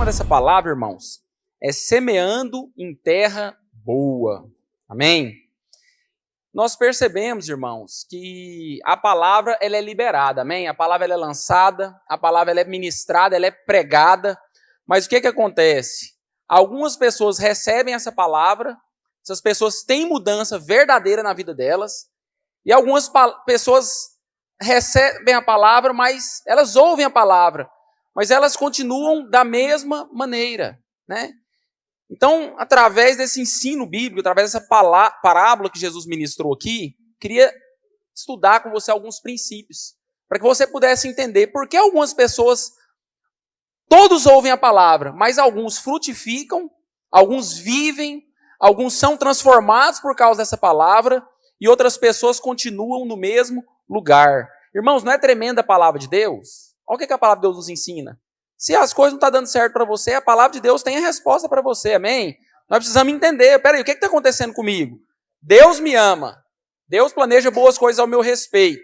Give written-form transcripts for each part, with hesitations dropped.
dessa palavra, irmãos, é semeando em terra boa. Amém? Nós percebemos, irmãos, que a palavra ela é liberada, amém? A palavra ela é lançada, a palavra ela é ministrada, ela é pregada, mas o que acontece? Algumas pessoas recebem essa palavra, essas pessoas têm mudança verdadeira na vida delas, e algumas pessoas recebem a palavra, mas elas ouvem a palavra, mas elas continuam da mesma maneira, né? Então, através desse ensino bíblico, através dessa parábola que Jesus ministrou aqui, queria estudar com você alguns princípios, para que você pudesse entender por que algumas pessoas, todos ouvem a palavra, mas alguns frutificam, alguns vivem, alguns são transformados por causa dessa palavra, e outras pessoas continuam no mesmo lugar. Irmãos, não é tremenda a palavra de Deus? Olha o que a palavra de Deus nos ensina. Se as coisas não estão dando certo para você, a palavra de Deus tem a resposta para você, amém? Nós precisamos entender, peraí, o que está acontecendo comigo? Deus me ama, Deus planeja boas coisas ao meu respeito,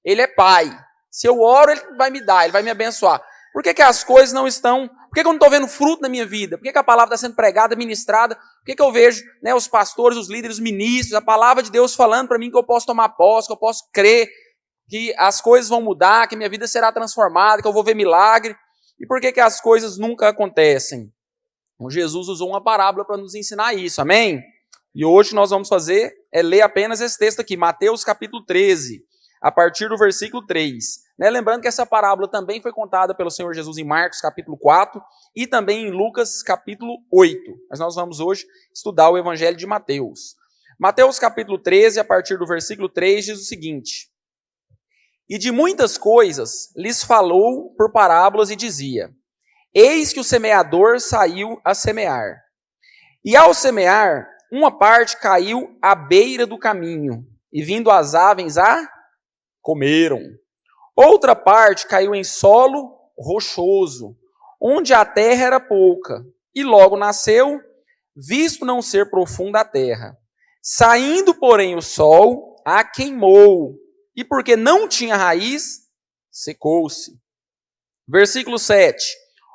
Ele é Pai, se eu oro, Ele vai me dar, Ele vai me abençoar. Por que as coisas não estão, por que eu não estou vendo fruto na minha vida? Por que a palavra está sendo pregada, ministrada? Por que eu vejo, né, os pastores, os líderes, os ministros, a palavra de Deus falando para mim que eu posso tomar posse, que eu posso crer, que as coisas vão mudar, que minha vida será transformada, que eu vou ver milagre? E por que as coisas nunca acontecem? Então, Jesus usou uma parábola para nos ensinar isso, amém? E hoje nós vamos fazer é ler apenas esse texto aqui, Mateus capítulo 13, a partir do versículo 3. Né? Lembrando que essa parábola também foi contada pelo Senhor Jesus em Marcos capítulo 4 e também em Lucas capítulo 8. Mas nós vamos hoje estudar o Evangelho de Mateus. Mateus capítulo 13, a partir do versículo 3, diz o seguinte: E de muitas coisas lhes falou por parábolas e dizia: Eis que o semeador saiu a semear. E ao semear, uma parte caiu à beira do caminho, e vindo as aves a comeram. Outra parte caiu em solo rochoso, onde a terra era pouca, e logo nasceu, visto não ser profunda a terra. Saindo, porém, o sol, a queimou, e porque não tinha raiz, secou-se. Versículo 7.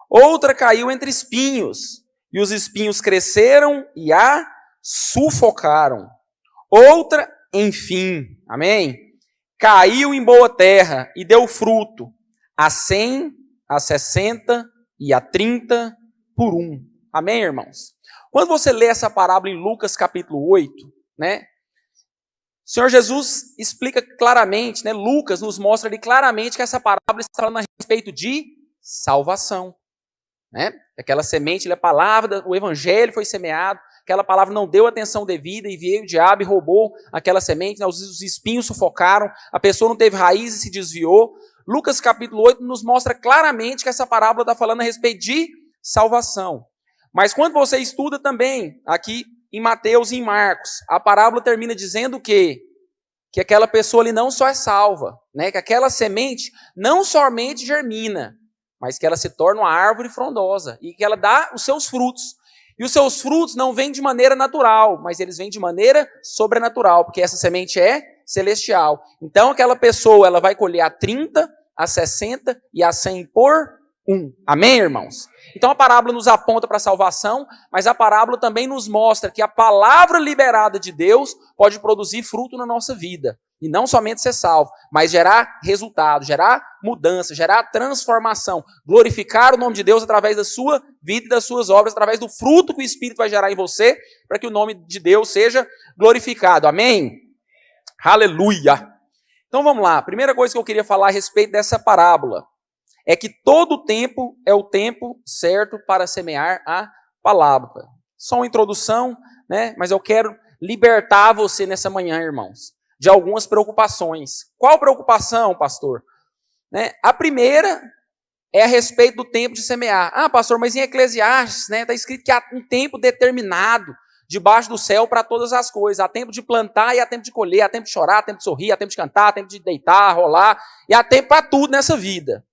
Outra caiu entre espinhos, e os espinhos cresceram e a sufocaram. Outra, enfim, amém? Caiu em boa terra e deu fruto, a 100, a 60 e a 30 por 1. Amém, irmãos? Quando você lê essa parábola em Lucas capítulo 8, né? O Senhor Jesus explica claramente, né? Lucas nos mostra ali claramente que essa parábola está falando a respeito de salvação. Né? Aquela semente, a palavra, o evangelho foi semeado, aquela palavra não deu atenção devida e veio o diabo e roubou aquela semente, né? Os espinhos sufocaram, a pessoa não teve raiz e se desviou. Lucas capítulo 8 nos mostra claramente que essa parábola está falando a respeito de salvação. Mas quando você estuda também, aqui em Mateus e em Marcos, a parábola termina dizendo o quê? Que aquela pessoa ali não só é salva, né? Que aquela semente não somente germina, mas que ela se torna uma árvore frondosa e que ela dá os seus frutos. E os seus frutos não vêm de maneira natural, mas eles vêm de maneira sobrenatural, porque essa semente é celestial. Então aquela pessoa ela vai colher a 30, a 60 e a 100 por 1. Amém, irmãos? Então a parábola nos aponta para a salvação, mas a parábola também nos mostra que a palavra liberada de Deus pode produzir fruto na nossa vida. E não somente ser salvo, mas gerar resultado, gerar mudança, gerar transformação. Glorificar o nome de Deus através da sua vida e das suas obras, através do fruto que o Espírito vai gerar em você, para que o nome de Deus seja glorificado. Amém? Aleluia! Então vamos lá. A primeira coisa que eu queria falar a respeito dessa parábola é que todo tempo é o tempo certo para semear a palavra. Só uma introdução, né? Mas eu quero libertar você nessa manhã, irmãos, de algumas preocupações. Qual preocupação, pastor? Né? A primeira é a respeito do tempo de semear. Ah, pastor, mas em Eclesiastes, né, está escrito que há um tempo determinado debaixo do céu para todas as coisas. Há tempo de plantar e há tempo de colher, há tempo de chorar, há tempo de sorrir, há tempo de cantar, há tempo de deitar, rolar, e há tempo para tudo nessa vida.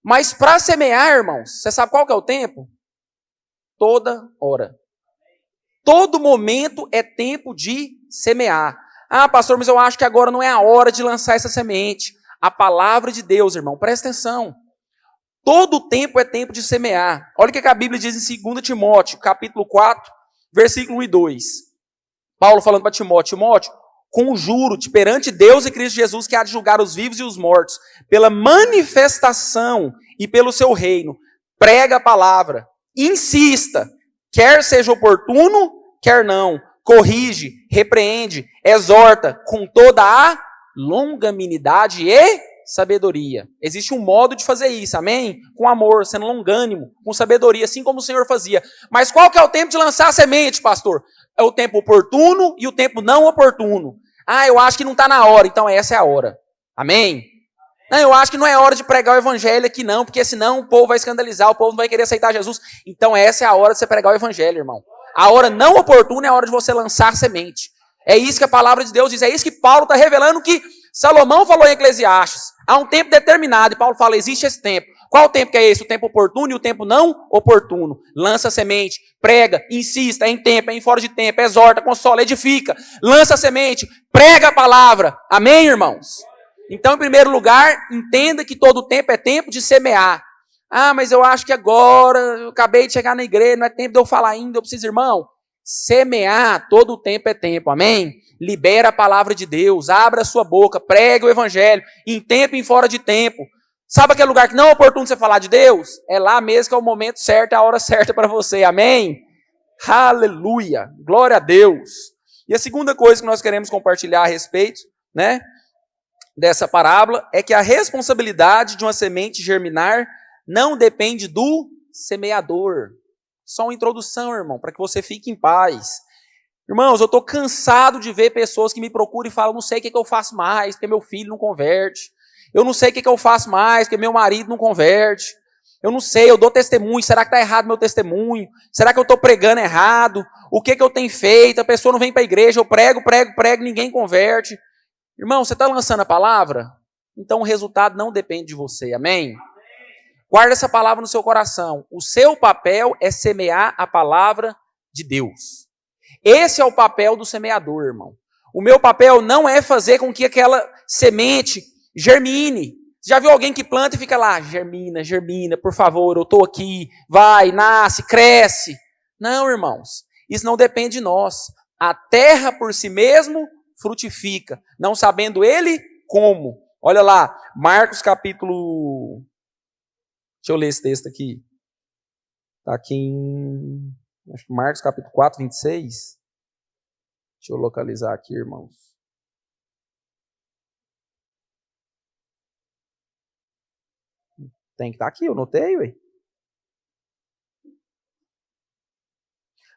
Mas para semear, irmãos, você sabe qual que é o tempo? Toda hora. Todo momento é tempo de semear. Ah, pastor, mas eu acho que agora não é a hora de lançar essa semente. A palavra de Deus, irmão, presta atenção. Todo tempo é tempo de semear. Olha o que a Bíblia diz em 2 Timóteo, capítulo 4, versículo 1 e 2. Paulo falando para Timóteo, Timóteo, conjuro-te perante Deus e Cristo Jesus que há de julgar os vivos e os mortos, pela manifestação e pelo seu reino. Prega a palavra, insista, quer seja oportuno, quer não. Corrige, repreende, exorta com toda a longanimidade e sabedoria. Existe um modo de fazer isso, amém? Com amor, sendo longânimo, com sabedoria, assim como o Senhor fazia. Mas qual que é o tempo de lançar a semente, pastor? É o tempo oportuno e o tempo não oportuno. Ah, eu acho que não está na hora, então essa é a hora. Amém? Não, eu acho que não é hora de pregar o evangelho aqui não, porque senão o povo vai escandalizar, o povo não vai querer aceitar Jesus. Então essa é a hora de você pregar o evangelho, irmão. A hora não oportuna é a hora de você lançar semente. É isso que a palavra de Deus diz. É isso que Paulo está revelando que Salomão falou em Eclesiastes. Há um tempo determinado. E Paulo fala, existe esse tempo. Qual o tempo que é esse? O tempo oportuno e o tempo não oportuno. Lança semente, prega, insista, é em tempo, é em fora de tempo, exorta, consola, edifica. Lança semente, prega a palavra. Amém, irmãos? Então, em primeiro lugar, entenda que todo tempo é tempo de semear. Ah, mas eu acho que agora, eu acabei de chegar na igreja, não é tempo de eu falar ainda, eu preciso, irmão, semear, todo o tempo é tempo, amém? Libera a palavra de Deus, abra a sua boca, prega o evangelho, em tempo e em fora de tempo. Sabe aquele lugar que não é oportuno você falar de Deus? É lá mesmo que é o momento certo, é a hora certa para você, amém? Aleluia, glória a Deus. E a segunda coisa que nós queremos compartilhar a respeito, né, dessa parábola, é que a responsabilidade de uma semente germinar não depende do semeador. Só uma introdução, irmão, para que você fique em paz. Irmãos, eu estou cansado de ver pessoas que me procuram e falam, não sei o que eu faço mais, porque meu filho não converte. Eu não sei o que eu faço mais, porque meu marido não converte. Eu não sei, eu dou testemunho, será que está errado meu testemunho? Será que eu estou pregando errado? O que eu tenho feito? A pessoa não vem para a igreja, eu prego, ninguém converte. Irmão, você está lançando a palavra? Então o resultado não depende de você, amém? Guarda essa palavra no seu coração. O seu papel é semear a palavra de Deus. Esse é o papel do semeador, irmão. O meu papel não é fazer com que aquela semente germine. Você já viu alguém que planta e fica lá, germina, germina, por favor, eu estou aqui, vai, nasce, cresce. Não, irmãos, isso não depende de nós. A terra por si mesmo frutifica, não sabendo ele como. Olha lá, Marcos capítulo... Deixa eu ler esse texto aqui. Está aqui em acho que Marcos capítulo 4, 26. Deixa eu localizar aqui, irmãos. Tem que estar aqui, eu notei, ué.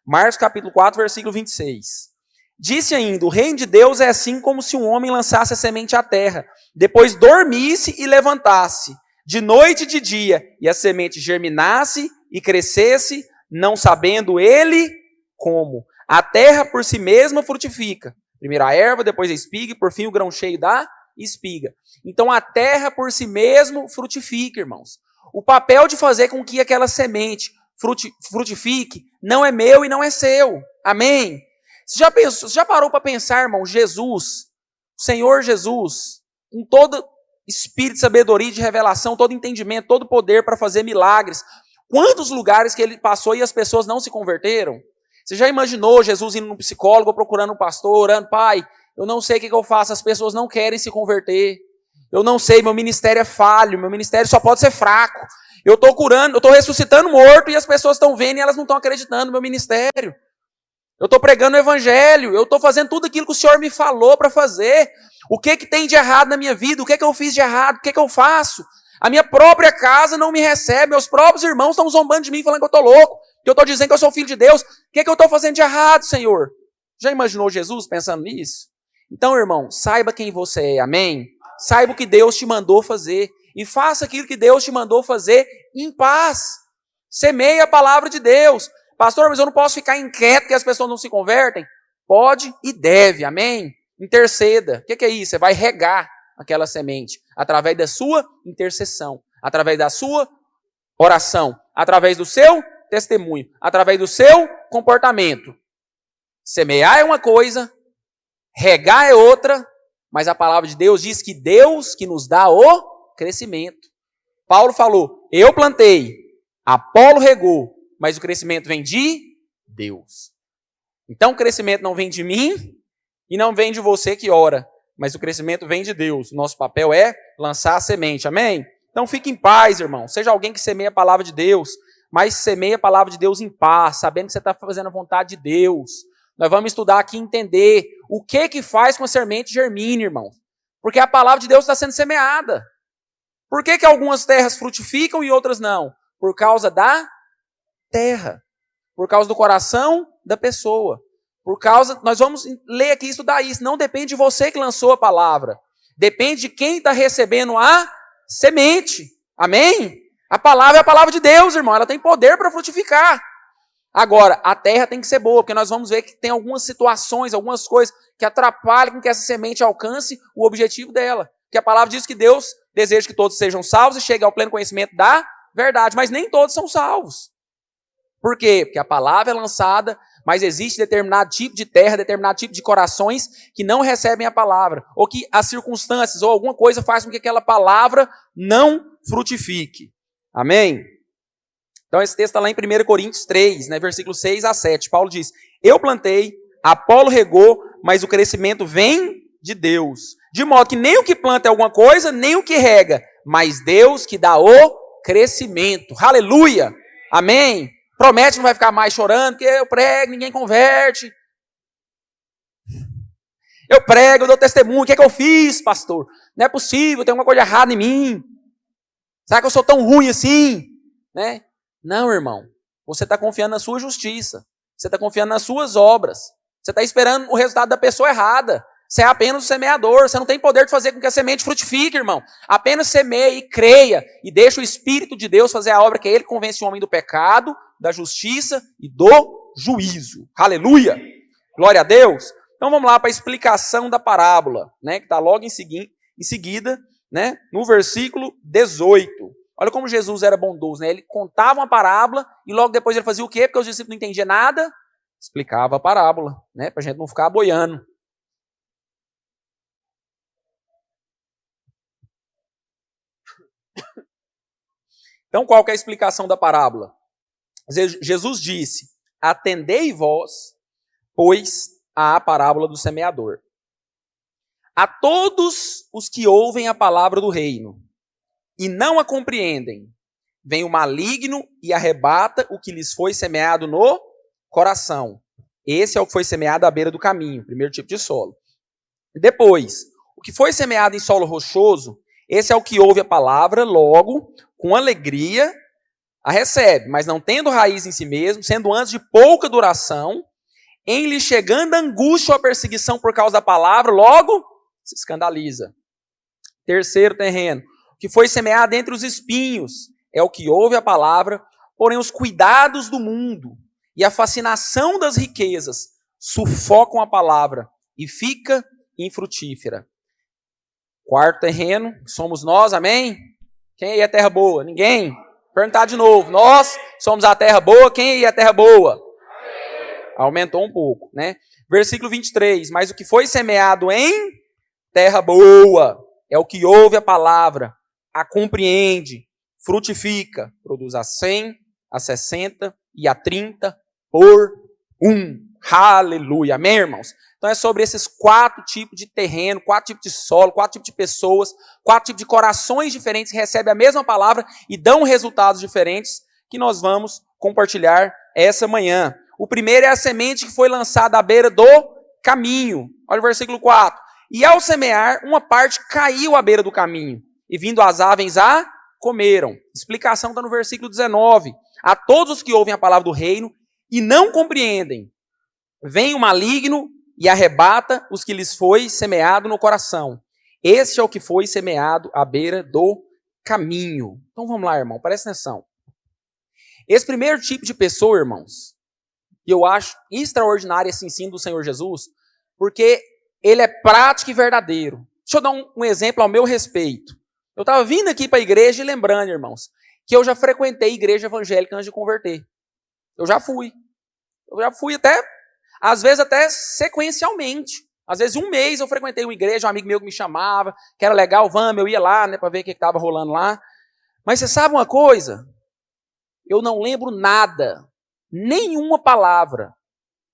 Marcos capítulo 4, versículo 26. Disse ainda, o reino de Deus é assim como se um homem lançasse a semente à terra, depois dormisse e levantasse, de noite e de dia, e a semente germinasse e crescesse, não sabendo ele como. A terra por si mesma frutifica. Primeiro a erva, depois a espiga, e por fim o grão cheio da espiga. Então a terra por si mesmo frutifica, irmãos. O papel de fazer com que aquela semente frutifique não é meu e não é seu. Amém? Você já parou para pensar, irmão, Jesus, o Senhor Jesus, com todo espírito de sabedoria, de revelação, todo entendimento, todo poder para fazer milagres. Quantos lugares que ele passou e as pessoas não se converteram? Você já imaginou Jesus indo no psicólogo, procurando um pastor, orando, pai, eu não sei o que eu faço, as pessoas não querem se converter. Eu não sei, meu ministério é falho, meu ministério só pode ser fraco. Eu estou curando, eu estou ressuscitando morto e as pessoas estão vendo e elas não estão acreditando no meu ministério. Eu estou pregando o evangelho, eu estou fazendo tudo aquilo que o Senhor me falou para fazer. O que tem de errado na minha vida? O que eu fiz de errado? O que eu faço? A minha própria casa não me recebe, meus próprios irmãos estão zombando de mim, falando que eu estou louco, que eu estou dizendo que eu sou filho de Deus. O que eu estou fazendo de errado, Senhor? Já imaginou Jesus pensando nisso? Então, irmão, saiba quem você é, amém? Saiba o que Deus te mandou fazer e faça aquilo que Deus te mandou fazer em paz. Semeie a palavra de Deus. Pastor, mas eu não posso ficar inquieto que as pessoas não se convertem? Pode e deve, amém? Interceda. O que é isso? Você vai regar aquela semente através da sua intercessão, através da sua oração, através do seu testemunho, através do seu comportamento. Semear é uma coisa, regar é outra, mas a palavra de Deus diz que Deus que nos dá o crescimento. Paulo falou, eu plantei, Apolo regou, mas o crescimento vem de Deus. Então o crescimento não vem de mim e não vem de você que ora, mas o crescimento vem de Deus. Nosso papel é lançar a semente, amém? Então fique em paz, irmão. Seja alguém que semeia a palavra de Deus, mas semeia a palavra de Deus em paz, sabendo que você está fazendo a vontade de Deus. Nós vamos estudar aqui e entender o que faz com a semente germine, irmão. Porque a palavra de Deus está sendo semeada. Por que algumas terras frutificam e outras não? Por causa da terra. Por causa do coração da pessoa. Nós vamos ler aqui e estudar isso. Não depende de você que lançou a palavra. Depende de quem está recebendo a semente. Amém? A palavra é a palavra de Deus, irmão. Ela tem poder para frutificar. Agora, a terra tem que ser boa, porque nós vamos ver que tem algumas situações, algumas coisas que atrapalham com que essa semente alcance o objetivo dela. Porque a palavra diz que Deus deseja que todos sejam salvos e cheguem ao pleno conhecimento da verdade, mas nem todos são salvos. Por quê? Porque a palavra é lançada, mas existe determinado tipo de terra, determinado tipo de corações que não recebem a palavra, ou que as circunstâncias ou alguma coisa faz com que aquela palavra não frutifique. Amém? Então esse texto está lá em 1 Coríntios 3, né, versículos 6 a 7. Paulo diz, eu plantei, Apolo regou, mas o crescimento vem de Deus. De modo que nem o que planta é alguma coisa, nem o que rega, mas Deus que dá o crescimento. Aleluia! Amém? Promete que não vai ficar mais chorando, porque eu prego, ninguém converte. Eu prego, eu dou testemunho, o que é que eu fiz, pastor? Não é possível, tem alguma coisa errada em mim. Será que eu sou tão ruim assim? Né? Não, irmão. Você está confiando na sua justiça. Você está confiando nas suas obras. Você está esperando o resultado da pessoa errada. Você é apenas o semeador. Você não tem poder de fazer com que a semente frutifique, irmão. Apenas semeie e creia. E deixa o Espírito de Deus fazer a obra, que é Ele que convence o homem do pecado, da justiça e do juízo. Aleluia! Glória a Deus! Então vamos lá para a explicação da parábola, né, que está logo em seguida, né, no versículo 18. Olha como Jesus era bondoso, né? Ele contava uma parábola e logo depois ele fazia o quê? Porque os discípulos não entendiam nada, explicava a parábola, né, para a gente não ficar boiando. Então qual que é a explicação da parábola? Jesus disse, atendei vós, pois, à parábola do semeador. A todos os que ouvem a palavra do reino e não a compreendem, vem o maligno e arrebata o que lhes foi semeado no coração. Esse é o que foi semeado à beira do caminho, primeiro tipo de solo. Depois, o que foi semeado em solo rochoso, esse é o que ouve a palavra, logo, com alegria, a recebe, mas não tendo raiz em si mesmo, sendo antes de pouca duração, em lhe chegando a angústia ou a perseguição por causa da palavra, logo se escandaliza. Terceiro terreno, o que foi semeado entre os espinhos, é o que ouve a palavra, porém os cuidados do mundo e a fascinação das riquezas sufocam a palavra e fica infrutífera. Quarto terreno, somos nós, amém? Quem aí é terra boa? Ninguém? Perguntar de novo, nós somos a terra boa, quem aí é a terra boa? Aumentou um pouco, né? Versículo 23, mas o que foi semeado em terra boa é o que ouve a palavra, a compreende, frutifica, produz a 100, a 60 e a 30 por 1. Aleluia, amém, irmãos? Então é sobre esses 4 tipos de terreno, 4 tipos de solo, 4 tipos de pessoas, 4 tipos de corações diferentes que recebem a mesma palavra e dão resultados diferentes que nós vamos compartilhar essa manhã. O primeiro é a semente que foi lançada à beira do caminho. Olha o versículo 4. E ao semear, uma parte caiu à beira do caminho, e vindo as aves a comeram. Explicação está no versículo 19. A todos os que ouvem a palavra do reino e não compreendem, vem o maligno e arrebata os que lhes foi semeado no coração. Este é o que foi semeado à beira do caminho. Então vamos lá, irmão, presta atenção. Esse primeiro tipo de pessoa, irmãos, eu acho extraordinário esse ensino do Senhor Jesus, porque ele é prático e verdadeiro. Deixa eu dar um exemplo ao meu respeito. Eu estava vindo aqui para a igreja e lembrando, irmãos, que eu já frequentei igreja evangélica antes de converter. Eu já fui até, às vezes até sequencialmente. Às vezes um mês eu frequentei uma igreja, um amigo meu que me chamava, que era legal, vamos, eu ia lá, né, para ver o que estava rolando lá. Mas você sabe uma coisa? Eu não lembro nada, nenhuma palavra,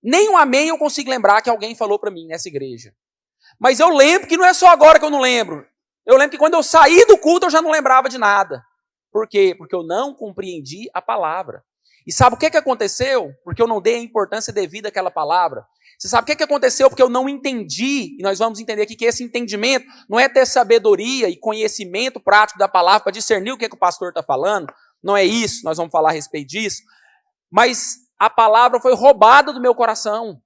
nem um amém eu consigo lembrar que alguém falou para mim nessa igreja. Mas eu lembro que não é só agora que eu não lembro. Eu lembro que quando eu saí do culto eu já não lembrava de nada. Por quê? Porque eu não compreendi a palavra. E sabe o que aconteceu? Porque eu não dei a importância devida àquela palavra. Você sabe o que aconteceu? Porque eu não entendi, e nós vamos entender aqui que esse entendimento não é ter sabedoria e conhecimento prático da palavra para discernir o que o pastor está falando. Não é isso, nós vamos falar a respeito disso. Mas a palavra foi roubada do meu coração.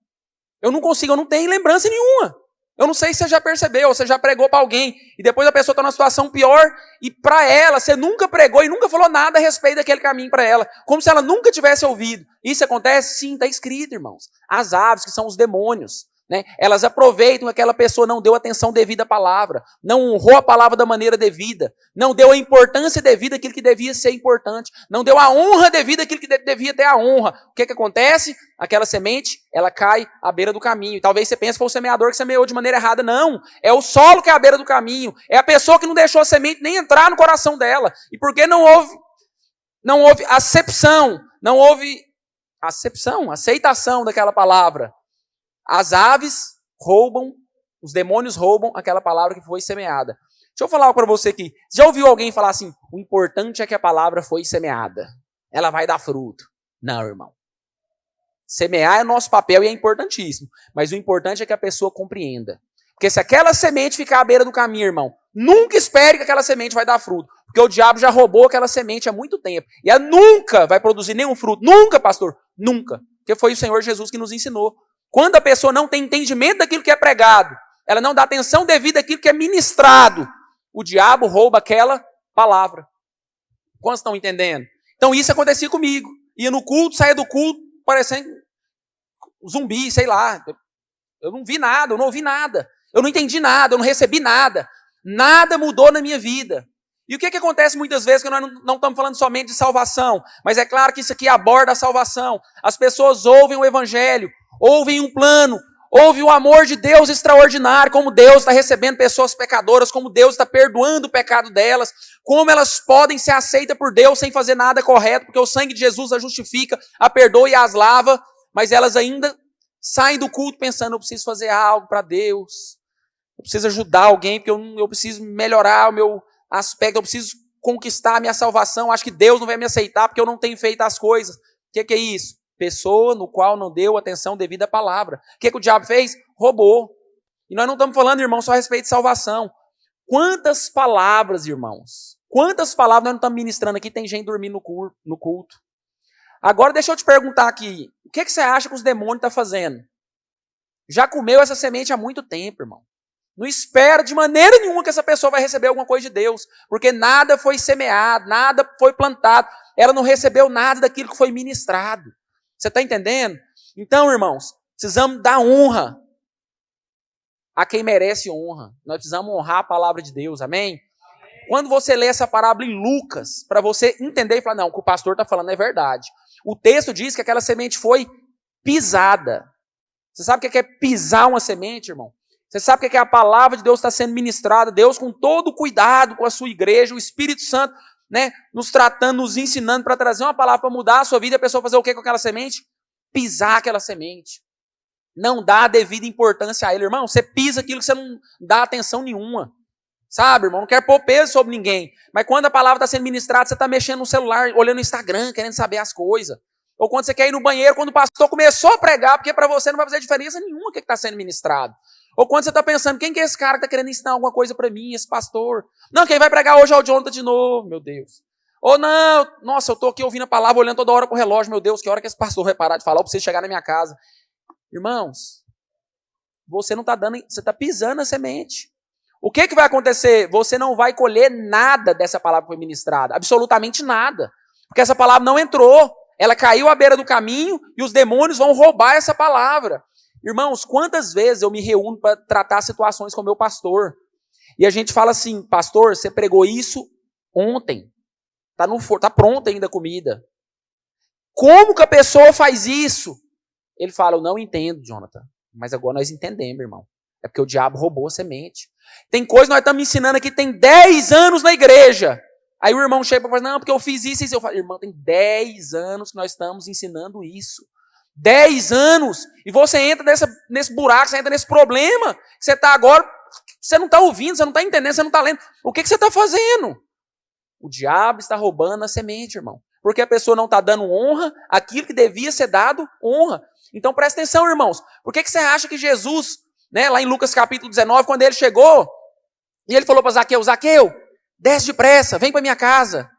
Eu não tenho lembrança nenhuma. Eu não sei se você já percebeu, ou você já pregou para alguém, e depois a pessoa está numa situação pior, e para ela, você nunca pregou e nunca falou nada a respeito daquele caminho para ela, como se ela nunca tivesse ouvido. Isso acontece? Sim, está escrito, irmãos. As aves, que são os demônios, né? Elas aproveitam que aquela pessoa não deu atenção devida à palavra, não honrou a palavra da maneira devida, não deu a importância devida àquilo que devia ser importante, não deu a honra devida àquilo que devia ter a honra. O que acontece? Aquela semente, ela cai à beira do caminho. E talvez você pense que foi o semeador que semeou de maneira errada. Não, é o solo que é à beira do caminho, é a pessoa que não deixou a semente nem entrar no coração dela. E porque não houve acepção, não houve aceitação daquela palavra. As aves roubam, os demônios roubam aquela palavra que foi semeada. Deixa eu falar para você aqui. Já ouviu alguém falar assim, o importante é que a palavra foi semeada. Ela vai dar fruto. Não, irmão. Semear é nosso papel e é importantíssimo. Mas o importante é que a pessoa compreenda. Porque se aquela semente ficar à beira do caminho, irmão, nunca espere que aquela semente vai dar fruto. Porque o diabo já roubou aquela semente há muito tempo. E ela nunca vai produzir nenhum fruto. Nunca, pastor. Nunca. Porque foi o Senhor Jesus que nos ensinou. Quando a pessoa não tem entendimento daquilo que é pregado, ela não dá atenção devida àquilo que é ministrado, o diabo rouba aquela palavra. Quantos estão entendendo? Então isso acontecia comigo. Ia no culto, saía do culto, parecendo zumbi, sei lá. Eu não vi nada, eu não ouvi nada. Eu não entendi nada, eu não recebi nada. Nada mudou na minha vida. E o que acontece muitas vezes, que nós não estamos falando somente de salvação, mas é claro que isso aqui aborda a salvação. As pessoas ouvem o evangelho, ouvem um plano, ouvem o amor de Deus extraordinário, como Deus está recebendo pessoas pecadoras, como Deus está perdoando o pecado delas, como elas podem ser aceitas por Deus sem fazer nada correto, porque o sangue de Jesus as justifica, a perdoa e as lava, mas elas ainda saem do culto pensando, eu preciso fazer algo para Deus, eu preciso ajudar alguém, porque eu preciso melhorar o meu aspecto, eu preciso conquistar a minha salvação, acho que Deus não vai me aceitar porque eu não tenho feito as coisas. O que é isso? Pessoa no qual não deu atenção devida à palavra. O que o diabo fez? Roubou. E nós não estamos falando, irmão, só a respeito de salvação. Quantas palavras, irmãos? Quantas palavras nós não estamos ministrando aqui? Tem gente dormindo no culto. Agora deixa eu te perguntar aqui. O que você acha que os demônios estão fazendo? Já comeu essa semente há muito tempo, irmão. Não espera de maneira nenhuma que essa pessoa vai receber alguma coisa de Deus. Porque nada foi semeado, nada foi plantado. Ela não recebeu nada daquilo que foi ministrado. Você está entendendo? Então, irmãos, precisamos dar honra a quem merece honra. Nós precisamos honrar a palavra de Deus, amém? Quando você lê essa parábola em Lucas, para você entender e falar, não, o que o pastor está falando é verdade. O texto diz que aquela semente foi pisada. Você sabe o que é pisar uma semente, irmão? Você sabe o que a palavra de Deus está sendo ministrada? Deus com todo cuidado com a sua igreja, o Espírito Santo, né, nos tratando, nos ensinando para trazer uma palavra para mudar a sua vida e a pessoa fazer o que com aquela semente? Pisar aquela semente. Não dá a devida importância a ele. Irmão, você pisa aquilo que você não dá atenção nenhuma. Sabe, irmão? Não quer pôr peso sobre ninguém. Mas quando a palavra está sendo ministrada, você está mexendo no celular, olhando no Instagram, querendo saber as coisas. Ou quando você quer ir no banheiro, quando o pastor começou a pregar, porque para você não vai fazer diferença nenhuma o que está sendo ministrado. Ou quando você está pensando, quem que é esse cara que está querendo ensinar alguma coisa para mim, esse pastor? Não, quem vai pregar hoje é o Jonathan de novo, meu Deus. Ou não, nossa, eu estou aqui ouvindo a palavra, olhando toda hora para o relógio, meu Deus, que hora que esse pastor vai parar de falar, eu preciso chegar na minha casa. Irmãos, você não está dando, você está pisando a semente. O que vai acontecer? Você não vai colher nada dessa palavra que foi ministrada, absolutamente nada. Porque essa palavra não entrou, ela caiu à beira do caminho e os demônios vão roubar essa palavra. Irmãos, quantas vezes eu me reúno para tratar situações com o meu pastor, e a gente fala assim, pastor, você pregou isso ontem, está pronta ainda a comida. Como que a pessoa faz isso? Ele fala, eu não entendo, Jonathan, mas agora nós entendemos, irmão. É porque o diabo roubou a semente. Tem coisa que nós estamos ensinando aqui, tem 10 anos na igreja. Aí o irmão chega e fala, não, porque eu fiz isso e isso. Eu falo, irmão, tem 10 anos que nós estamos ensinando isso. 10 anos. E você entra nesse buraco, você entra nesse problema. Você está agora, você não está ouvindo, você não está entendendo, você não está lendo. O que você está fazendo? O diabo está roubando a semente, irmão. Porque a pessoa não está dando honra àquilo que devia ser dado honra. Então presta atenção, irmãos. Por que você acha que Jesus, né, lá em Lucas capítulo 19, quando ele chegou, e ele falou para Zaqueu, Zaqueu, desce depressa, vem para minha casa.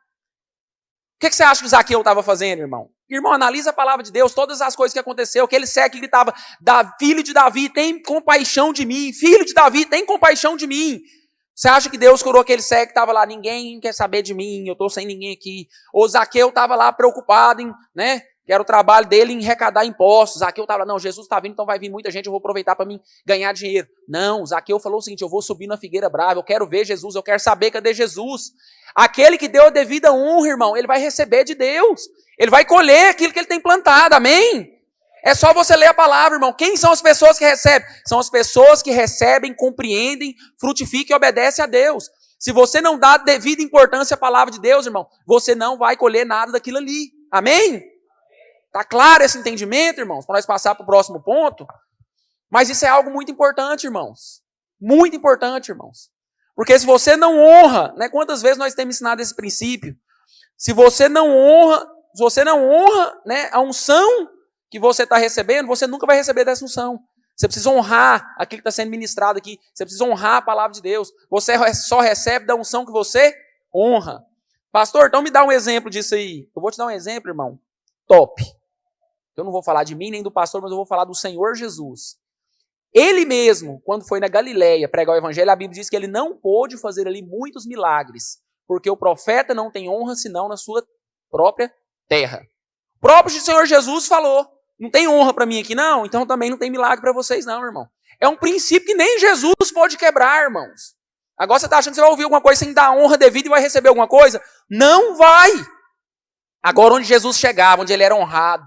O que você acha que Zaqueu estava fazendo, irmão? Irmão, analisa a palavra de Deus, todas as coisas que aconteceu, aquele cego que gritava, filho de Davi, tem compaixão de mim, filho de Davi, tem compaixão de mim. Você acha que Deus curou aquele cego que estava lá, ninguém quer saber de mim, eu estou sem ninguém aqui. Ou Zaqueu estava lá preocupado, né? Que era o trabalho dele em arrecadar impostos. Zaqueu estava lá, não, Jesus está vindo, então vai vir muita gente, eu vou aproveitar para mim ganhar dinheiro. Não, Zaqueu falou o seguinte, eu vou subir na figueira brava, eu quero ver Jesus, eu quero saber cadê Jesus. Aquele que deu a devida honra, irmão, ele vai receber de Deus. Ele vai colher aquilo que ele tem plantado, amém? É só você ler a palavra, irmão. Quem são as pessoas que recebem? São as pessoas que recebem, compreendem, frutificam e obedecem a Deus. Se você não dá devida importância à palavra de Deus, irmão, você não vai colher nada daquilo ali, amém? Está claro esse entendimento, irmãos? Para nós passar para o próximo ponto. Mas isso é algo muito importante, irmãos. Muito importante, irmãos. Porque se você não honra, né, quantas vezes nós temos ensinado esse princípio? Se você não honra, né, a unção que você está recebendo, você nunca vai receber dessa unção. Você precisa honrar aquilo que está sendo ministrado aqui. Você precisa honrar a palavra de Deus. Você só recebe da unção que você honra. Pastor, então me dá um exemplo disso aí. Eu vou te dar um exemplo, irmão. Top. Eu não vou falar de mim nem do pastor, mas eu vou falar do Senhor Jesus. Ele mesmo, quando foi na Galileia pregar o evangelho, a Bíblia diz que ele não pôde fazer ali muitos milagres, porque o profeta não tem honra senão na sua própria terra. O próprio Senhor Jesus falou, não tem honra para mim aqui não, então também não tem milagre para vocês não, irmão. É um princípio que nem Jesus pode quebrar, irmãos. Agora você está achando que você vai ouvir alguma coisa sem dar honra devida e vai receber alguma coisa? Não vai! Agora onde Jesus chegava, onde ele era honrado,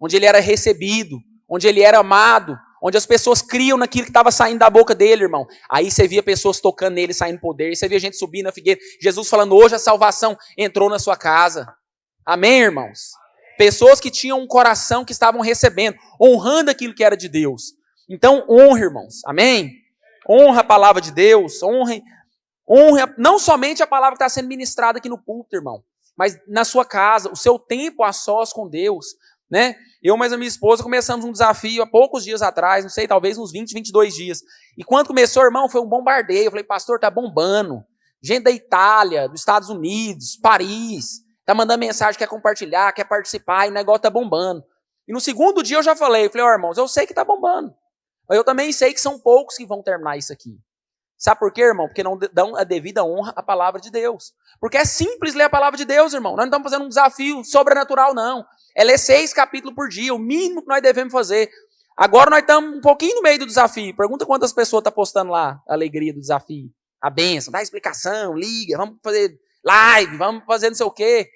onde ele era recebido, onde ele era amado, onde as pessoas criam naquilo que estava saindo da boca dele, irmão. Aí você via pessoas tocando nele, saindo poder, você via gente subir na figueira, Jesus falando, hoje a salvação entrou na sua casa. Amém, irmãos? Pessoas que tinham um coração que estavam recebendo, honrando aquilo que era de Deus. Então, honra, irmãos. Amém? Honra a palavra de Deus, honre não somente a palavra que está sendo ministrada aqui no púlpito, irmão, mas na sua casa, o seu tempo a sós com Deus, né? Eu, mais a minha esposa, começamos um desafio há poucos dias atrás, não sei, talvez uns 20, 22 dias. E quando começou, irmão, foi um bombardeio. Eu falei, pastor, tá bombando. Gente da Itália, dos Estados Unidos, Paris, tá mandando mensagem, quer compartilhar, quer participar, e o negócio tá bombando. E no segundo dia eu já falei, ó, irmãos, eu sei que tá bombando. Mas eu também sei que são poucos que vão terminar isso aqui. Sabe por quê, irmão? Porque não dão a devida honra à palavra de Deus. Porque é simples ler a palavra de Deus, irmão. Nós não estamos fazendo um desafio sobrenatural, não. É ler 6 capítulos por dia, o mínimo que nós devemos fazer. Agora nós estamos um pouquinho no meio do desafio. Pergunta quantas pessoas estão postando lá a alegria do desafio. A bênção, dá explicação, liga, vamos fazer live, vamos fazer não sei o quê.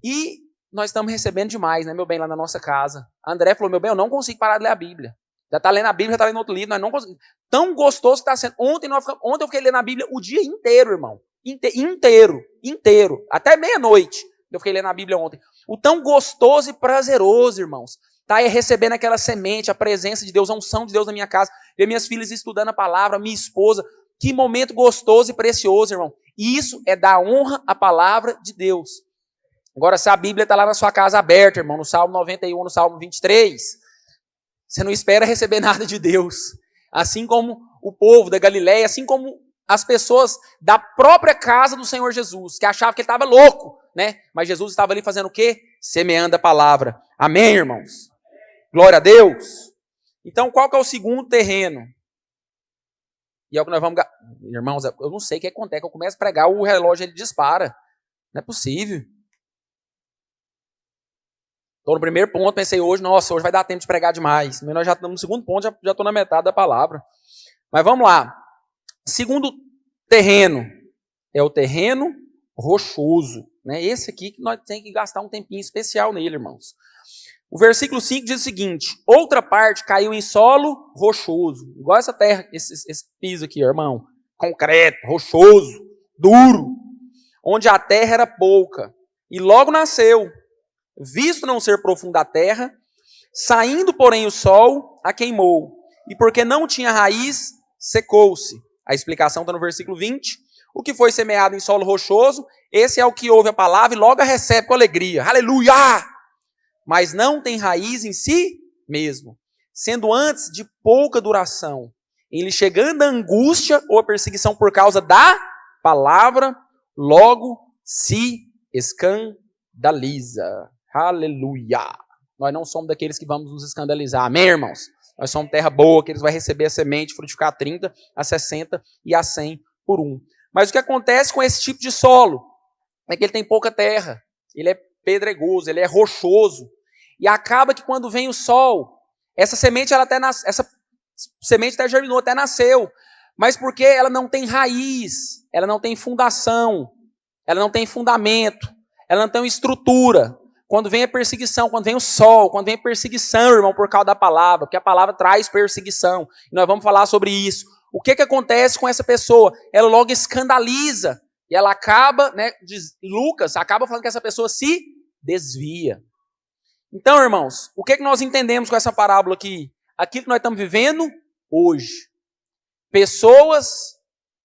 E nós estamos recebendo demais, né, meu bem, lá na nossa casa. A André falou, meu bem, eu não consigo parar de ler a Bíblia. Já está lendo a Bíblia, já está lendo outro livro, nós não conseguimos. Tão gostoso que está sendo. Ontem eu fiquei lendo a Bíblia o dia inteiro, irmão. Inteiro. Até meia-noite. Eu fiquei lendo a Bíblia ontem. O tão gostoso e prazeroso, irmãos. Tá aí recebendo aquela semente, a presença de Deus, a unção de Deus na minha casa. Ver minhas filhas estudando a palavra, minha esposa. Que momento gostoso e precioso, irmão. E isso é dar honra à palavra de Deus. Agora, se a Bíblia está lá na sua casa aberta, irmão, no Salmo 91, no Salmo 23, você não espera receber nada de Deus. Assim como o povo da Galileia, assim como as pessoas da própria casa do Senhor Jesus, que achavam que ele estava louco, né? Mas Jesus estava ali fazendo o quê? Semeando a palavra. Amém, irmãos? Glória a Deus. Então, qual que é o segundo terreno? E é o que nós vamos... Irmãos, eu não sei o que acontece, que eu começo a pregar, o relógio ele dispara. Não é possível. Estou no primeiro ponto, pensei hoje, nossa, hoje vai dar tempo de pregar demais. Mas nós já estamos no segundo ponto, já estou na metade da palavra. Mas vamos lá. Segundo terreno é o terreno rochoso. Né? Esse aqui que nós temos que gastar um tempinho especial nele, irmãos. O versículo 5 diz o seguinte: outra parte caiu em solo rochoso. Igual essa terra, esse piso aqui, irmão. Concreto, rochoso, duro. onde a terra era pouca, e logo nasceu, visto não ser profunda a terra, saindo, porém, o sol a queimou, e porque não tinha raiz, secou-se. A explicação está no versículo 20. O que foi semeado em solo rochoso, esse é o que ouve a palavra e logo a recebe com alegria. Aleluia! Mas não tem raiz em si mesmo, sendo antes de pouca duração. Em lhe chegando a angústia ou a perseguição por causa da palavra, logo se escandaliza. Aleluia! Nós não somos daqueles que vamos nos escandalizar. Amém, irmãos? Nós somos terra boa, que eles vão receber a semente, frutificar a 30, a 60 e a 100 por um. Mas o que acontece com esse tipo de solo é que ele tem pouca terra, ele é pedregoso, ele é rochoso. E acaba que quando vem o sol, essa semente até germinou, até nasceu. Mas porque ela não tem raiz, ela não tem fundação, ela não tem fundamento, ela não tem estrutura. Quando vem a perseguição, quando vem o sol, quando vem a perseguição, irmão, por causa da palavra, porque a palavra traz perseguição. E nós vamos falar sobre isso. O que acontece com essa pessoa? Ela logo escandaliza. E ela acaba, Lucas acaba falando que essa pessoa se desvia. Então, irmãos, o que nós entendemos com essa parábola aqui? Aquilo que nós estamos vivendo hoje. Pessoas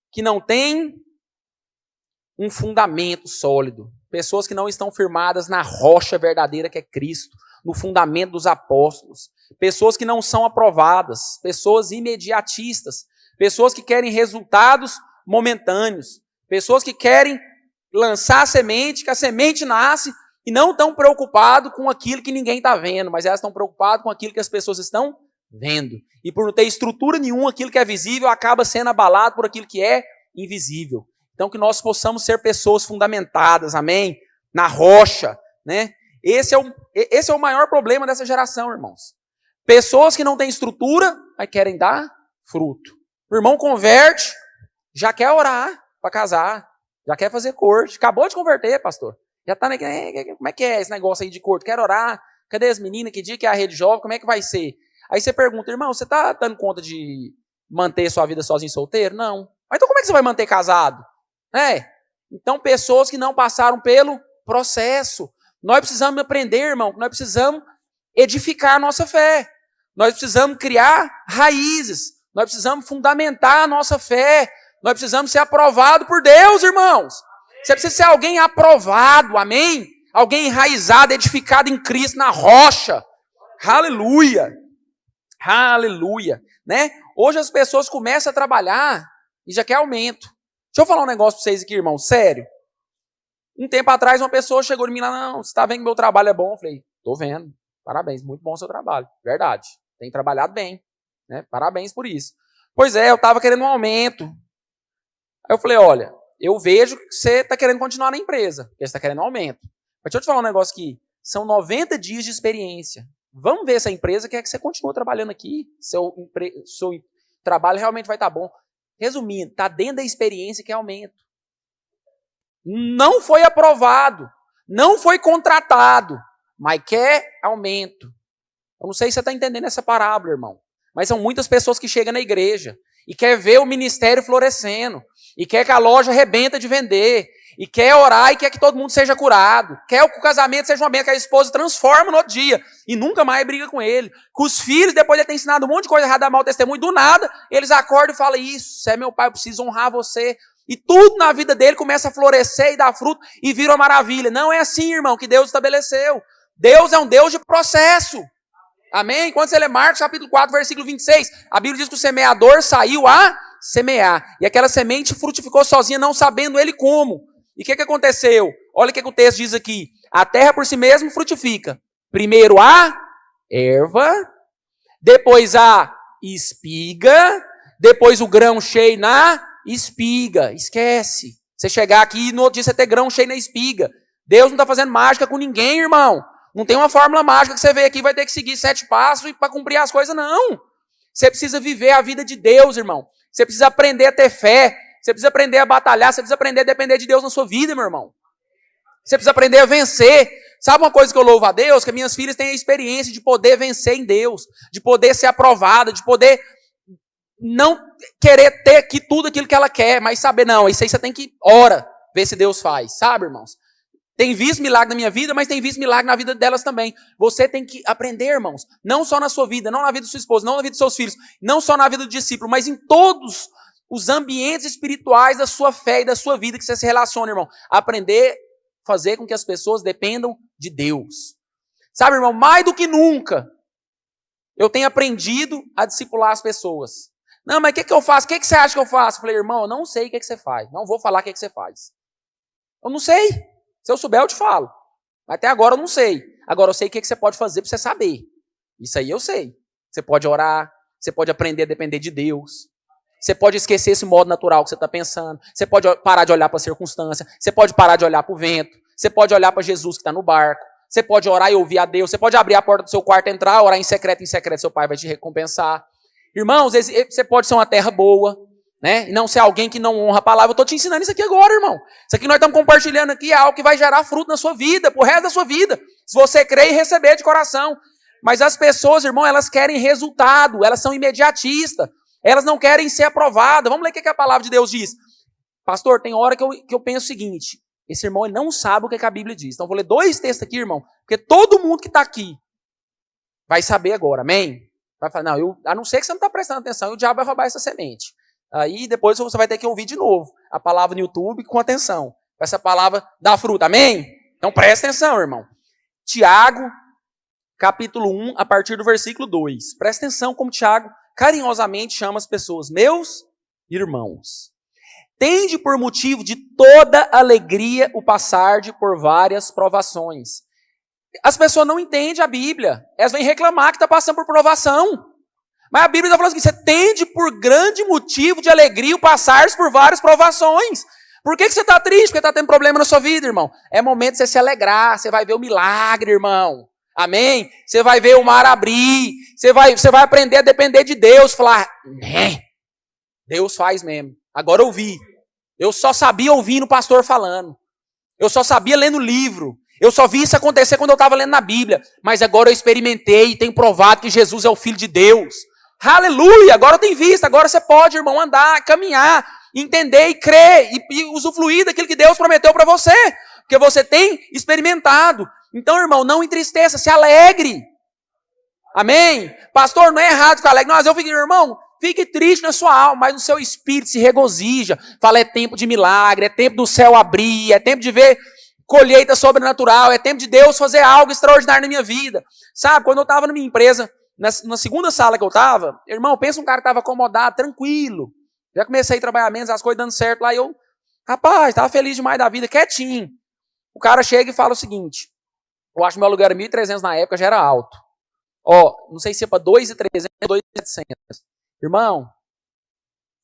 que não têm um fundamento sólido. Pessoas que não estão firmadas na rocha verdadeira que é Cristo, no fundamento dos apóstolos. Pessoas que não são aprovadas, pessoas imediatistas, pessoas que querem resultados momentâneos, pessoas que querem lançar a semente, que a semente nasce e não estão preocupados com aquilo que ninguém está vendo, mas elas estão preocupadas com aquilo que as pessoas estão vendo. E por não ter estrutura nenhuma, aquilo que é visível acaba sendo abalado por aquilo que é invisível. Então, que nós possamos ser pessoas fundamentadas, amém? Na rocha, né? Esse é o maior problema dessa geração, irmãos. Pessoas que não têm estrutura, mas querem dar fruto. O irmão converte, já quer orar para casar, já quer fazer corte. Acabou de converter, pastor. Já está, como é que é esse negócio aí de corte? Quero orar, cadê as meninas? Que dia que é a rede jovem? Como é que vai ser? Aí você pergunta, irmão, você está dando conta de manter sua vida sozinho solteiro? Não. Mas então como é que você vai manter casado? Então pessoas que não passaram pelo processo. Nós precisamos aprender, irmão, nós precisamos edificar a nossa fé. Nós precisamos criar raízes. Nós precisamos fundamentar a nossa fé. Nós precisamos ser aprovados por Deus, irmãos. Você precisa ser alguém aprovado, amém? Alguém enraizado, edificado em Cristo, na rocha. Aleluia. Aleluia. Né? Hoje as pessoas começam a trabalhar e já quer aumento. Deixa eu falar um negócio para vocês aqui, irmão, sério. Um tempo atrás uma pessoa chegou em mim lá, não, você está vendo que meu trabalho é bom? Eu falei, estou vendo, parabéns, muito bom o seu trabalho. Verdade, tem trabalhado bem, né? Parabéns por isso. Pois é, eu estava querendo um aumento. Aí eu falei, olha, eu vejo que você está querendo continuar na empresa, porque você está querendo um aumento. Mas deixa eu te falar um negócio aqui, são 90 dias de experiência. Vamos ver se a empresa quer que você continue trabalhando aqui, seu trabalho realmente vai estar bom. Resumindo, está dentro da experiência que é aumento. Não foi aprovado, não foi contratado, mas quer aumento. Eu não sei se você está entendendo essa parábola, irmão, mas são muitas pessoas que chegam na igreja e quer ver o ministério florescendo, e quer que a loja arrebenta de vender, e quer orar e quer que todo mundo seja curado, quer que o casamento seja uma bênção, que a esposa transforma no outro dia e nunca mais briga com ele. Que os filhos, depois de ele ter ensinado um monte de coisa errada, dar mau testemunho, do nada, eles acordam e falam, isso, você é meu pai, eu preciso honrar você. E tudo na vida dele começa a florescer e dar fruto e vira uma maravilha. Não é assim, irmão, que Deus estabeleceu. Deus é um Deus de processo. Amém? Quando você lê Marcos capítulo 4, versículo 26, a Bíblia diz que o semeador saiu a semear. E aquela semente frutificou sozinha, não sabendo ele como. E o que aconteceu? Olha o que o texto diz aqui. A terra por si mesma frutifica. Primeiro a erva, depois a espiga, depois o grão cheio na espiga. Esquece. Você chegar aqui e no outro dia você ter grão cheio na espiga. Deus não está fazendo mágica com ninguém, irmão. Não tem uma fórmula mágica que você veio aqui e vai ter que seguir 7 passos para cumprir as coisas, não. Você precisa viver a vida de Deus, irmão. Você precisa aprender a ter fé. Você precisa aprender a batalhar, você precisa aprender a depender de Deus na sua vida, meu irmão. Você precisa aprender a vencer. Sabe uma coisa que eu louvo a Deus? Que minhas filhas têm a experiência de poder vencer em Deus, de poder ser aprovada, de poder não querer ter aqui tudo aquilo que ela quer, mas saber, não, isso aí você tem que ora. ver se Deus faz, sabe, irmãos? Tem visto milagre na minha vida, mas tem visto milagre na vida delas também. Você tem que aprender, irmãos, não só na sua vida, não na vida da sua esposa, não na vida dos seus filhos, não só na vida do discípulo, mas em todos os ambientes espirituais da sua fé e da sua vida que você se relaciona, irmão. Aprender a fazer com que as pessoas dependam de Deus. Sabe, irmão, mais do que nunca, eu tenho aprendido a discipular as pessoas. Não, mas o que eu faço? O que você acha que eu faço? Eu falei, irmão, eu não sei o que você faz. Não vou falar o que você faz. Eu não sei. Se eu souber, eu te falo. Mas até agora eu não sei. Agora eu sei o que você pode fazer para você saber. Isso aí eu sei. Você pode orar, você pode aprender a depender de Deus. Você pode esquecer esse modo natural que você está pensando. Você pode parar de olhar para a circunstância. Você pode parar de olhar para o vento. Você pode olhar para Jesus que está no barco. Você pode orar e ouvir a Deus. Você pode abrir a porta do seu quarto, entrar, orar em secreto, seu pai vai te recompensar. Irmãos, você pode ser uma terra boa, né? E não ser alguém que não honra a palavra. Eu estou te ensinando isso aqui agora, irmão. Isso aqui que nós estamos compartilhando aqui é algo que vai gerar fruto na sua vida, pro resto da sua vida. Se você crer e receber de coração. Mas as pessoas, irmão, elas querem resultado, elas são imediatistas. Elas não querem ser aprovadas. Vamos ler o que a palavra de Deus diz. Pastor, tem hora que eu penso o seguinte, esse irmão ele não sabe o que a Bíblia diz. Então eu vou ler 2 textos aqui, irmão, porque todo mundo que está aqui vai saber agora, amém? Vai falar, não, a não ser que você não está prestando atenção, e o diabo vai roubar essa semente. Aí depois você vai ter que ouvir de novo a palavra no YouTube com atenção. Essa palavra dá fruta, amém? Então presta atenção, irmão. Tiago, capítulo 1, a partir do versículo 2. Presta atenção como Tiago carinhosamente chama as pessoas, meus irmãos. Tende por motivo de toda alegria o passar por várias provações. As pessoas não entendem a Bíblia. Elas vêm reclamar que está passando por provação. Mas a Bíblia está falando assim, você tende por grande motivo de alegria o passar por várias provações. Por que você está triste? Porque está tendo problema na sua vida, irmão. É momento de você se alegrar, você vai ver o milagre, irmão. Amém? Você vai ver o mar abrir, você vai aprender a depender de Deus, falar, né? Deus faz mesmo. Agora eu vi. Eu só sabia ouvindo o pastor falando. Eu só sabia lendo livro. Eu só vi isso acontecer quando eu estava lendo na Bíblia. Mas agora eu experimentei e tenho provado que Jesus é o Filho de Deus. Aleluia! Agora eu tenho visto. Agora você pode, irmão, andar, caminhar, entender e crer e usufruir daquilo que Deus prometeu para você. Porque você tem experimentado. Então, irmão, não entristeça, se alegre. Amém? Pastor, não é errado ficar alegre. Mas eu fico, irmão, fique triste na sua alma, mas no seu espírito se regozija. Fala, é tempo de milagre, é tempo do céu abrir, é tempo de ver colheita sobrenatural, é tempo de Deus fazer algo extraordinário na minha vida. Sabe, quando eu estava na minha empresa, na segunda sala que eu estava, irmão, pensa um cara que estava acomodado, tranquilo. Já comecei a trabalhar menos, as coisas dando certo lá, e eu, rapaz, estava feliz demais da vida, quietinho. O cara chega e fala o seguinte, eu acho que meu aluguel era 1.300 na época, já era alto. Ó, não sei se é para 2.300, 2.700. Irmão,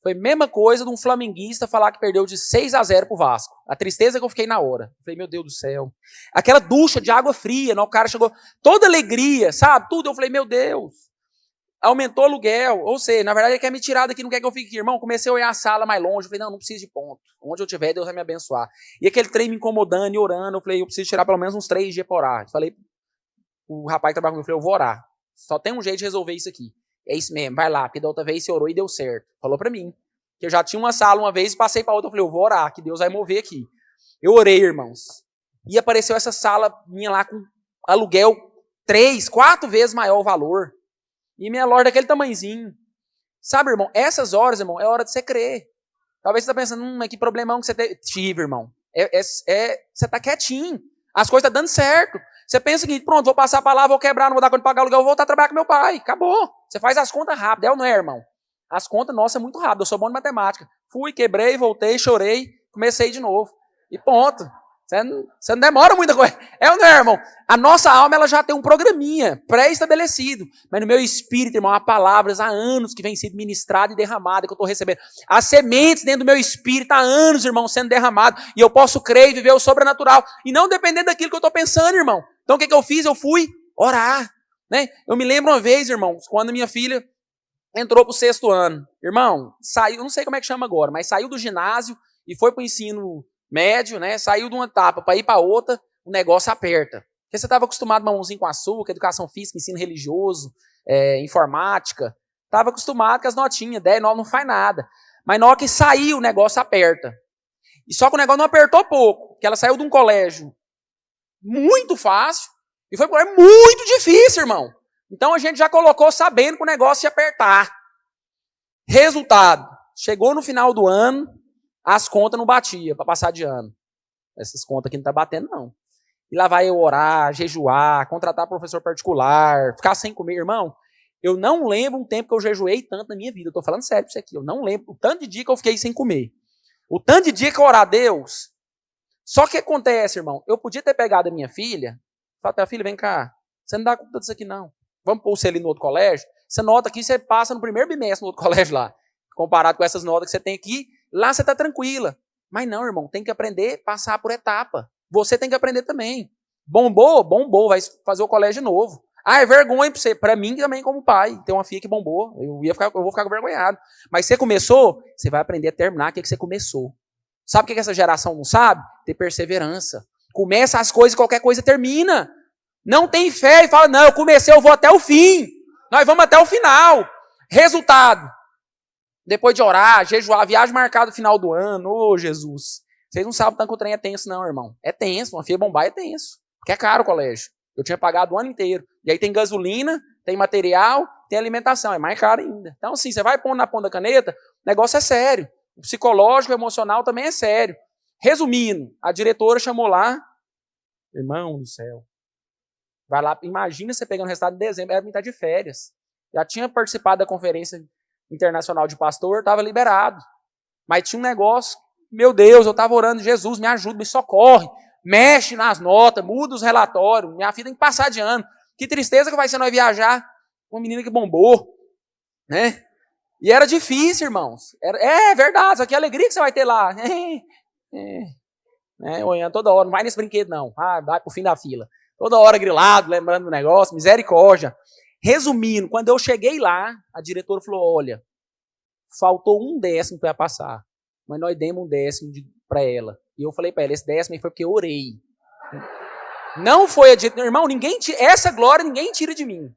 foi a mesma coisa de um flamenguista falar que perdeu de 6-0 pro Vasco. A tristeza que eu fiquei na hora. Eu falei, meu Deus do céu. Aquela ducha de água fria, não, o cara chegou, toda alegria, sabe, tudo. Eu falei, meu Deus. Aumentou o aluguel, ou seja, na verdade ele quer me tirar daqui, não quer que eu fique aqui. Irmão, comecei a olhar a sala mais longe, eu falei, não preciso de ponto. Onde eu estiver, Deus vai me abençoar. E aquele trem me incomodando e orando, eu falei, eu preciso tirar pelo menos uns 3 dias para orar. Eu falei, o rapaz que trabalha comigo, eu falei, eu vou orar. Só tem um jeito de resolver isso aqui. É isso mesmo, vai lá, porque da outra vez você orou e deu certo. Falou pra mim. Que eu já tinha uma sala uma vez e passei pra outra, eu falei, eu vou orar, que Deus vai mover aqui. Eu orei, irmãos. E apareceu essa sala minha lá com aluguel 3, 4 vezes maior o valor. E minha loja daquele tamanhozinho. Sabe, irmão, essas horas, irmão, é hora de você crer. Talvez você tá pensando, mas que problemão que você tive, irmão. Você tá quietinho. As coisas estão dando certo. Você pensa o seguinte, pronto, vou passar pra lá, vou quebrar, não vou dar conta de pagar o aluguel, vou voltar a trabalhar com meu pai. Acabou. Você faz as contas rápido, é ou não é, irmão? As contas, nossa, é muito rápido. Eu sou bom de matemática. Fui, quebrei, voltei, chorei, comecei de novo. E ponto. Você não demora muita coisa. É ou não é, irmão? A nossa alma ela já tem um programinha pré-estabelecido. Mas no meu espírito, irmão, há palavras há anos que vem sendo ministrada e derramada, que eu estou recebendo. Há sementes dentro do meu espírito há anos, irmão, sendo derramado. E eu posso crer e viver o sobrenatural. E não dependendo daquilo que eu estou pensando, irmão. Então o que eu fiz? Eu fui orar. Né? Eu me lembro uma vez, irmão, quando minha filha entrou para o 6º ano. Irmão, saiu, não sei como é que chama agora, mas saiu do ginásio e foi para o ensino médio, né? Saiu de uma etapa para ir para outra, o negócio aperta. Porque você estava acostumado a mãozinho com açúcar, educação física, ensino religioso, informática. Estava acostumado com as notinhas, 10, 9, não faz nada. Mas na hora que saiu, o negócio aperta. E só que o negócio não apertou pouco, que ela saiu de um colégio muito fácil e foi para muito difícil, irmão. Então a gente já colocou sabendo que o negócio ia apertar. Resultado, chegou no final do ano, as contas não batiam para passar de ano. Essas contas aqui não tá batendo, não. E lá vai eu orar, jejuar, contratar professor particular, ficar sem comer. Irmão, eu não lembro um tempo que eu jejuei tanto na minha vida. Eu tô falando sério pra isso aqui. Eu não lembro o tanto de dia que eu fiquei sem comer. O tanto de dia que eu orar a Deus. Só que acontece, irmão, eu podia ter pegado a minha filha, falar, filha, vem cá, você não dá conta disso aqui não. Vamos pôr você ali no outro colégio. Você nota aqui, você passa no primeiro bimestre no outro colégio lá. Comparado com essas notas que você tem aqui, lá você tá tranquila. Mas não, irmão, tem que aprender a passar por etapa. Você tem que aprender também. Bombou? Bombou, vai fazer o colégio novo. Ah, é vergonha pra você. Pra mim também como pai. Tem uma filha que bombou, eu vou ficar envergonhado. Mas você começou, você vai aprender a terminar o que você começou. Sabe o que essa geração não sabe? Ter perseverança. Começa as coisas e qualquer coisa termina. Não tem fé e fala, não, eu comecei, eu vou até o fim. Nós vamos até o final. Resultado. Depois de orar, jejuar, viagem marcada no final do ano. Ô, Jesus. Vocês não sabem tanto que o trem é tenso, não, irmão. É tenso. Uma filha bombar é tenso. Porque é caro o colégio. Eu tinha pagado o ano inteiro. E aí tem gasolina, tem material, tem alimentação. É mais caro ainda. Então, assim, você vai pondo na ponta da caneta, o negócio é sério. O psicológico, o emocional também é sério. Resumindo, a diretora chamou lá. Irmão do céu. Vai lá, imagina você pegando o resultado em dezembro. Era metade de férias. Já tinha participado da conferência internacional de pastor, estava liberado. Mas tinha um negócio, meu Deus, eu estava orando, Jesus, me ajuda, me socorre. Mexe nas notas, muda os relatórios. Minha filha tem que passar de ano. Que tristeza que vai ser nós viajar com uma menina que bombou. Né? E era difícil, irmãos. É verdade, isso aqui é a alegria que você vai ter lá. Olhando toda hora, não vai nesse brinquedo não. Ah, vai pro fim da fila. Toda hora grilado, lembrando do negócio, misericórdia. Resumindo, quando eu cheguei lá, a diretora falou, olha, faltou 1/10 para passar. Mas nós demos 1/10 para ela. E eu falei para ela, esse 10 foi porque eu orei. Não foi a diretora. Irmão, essa glória ninguém tira de mim.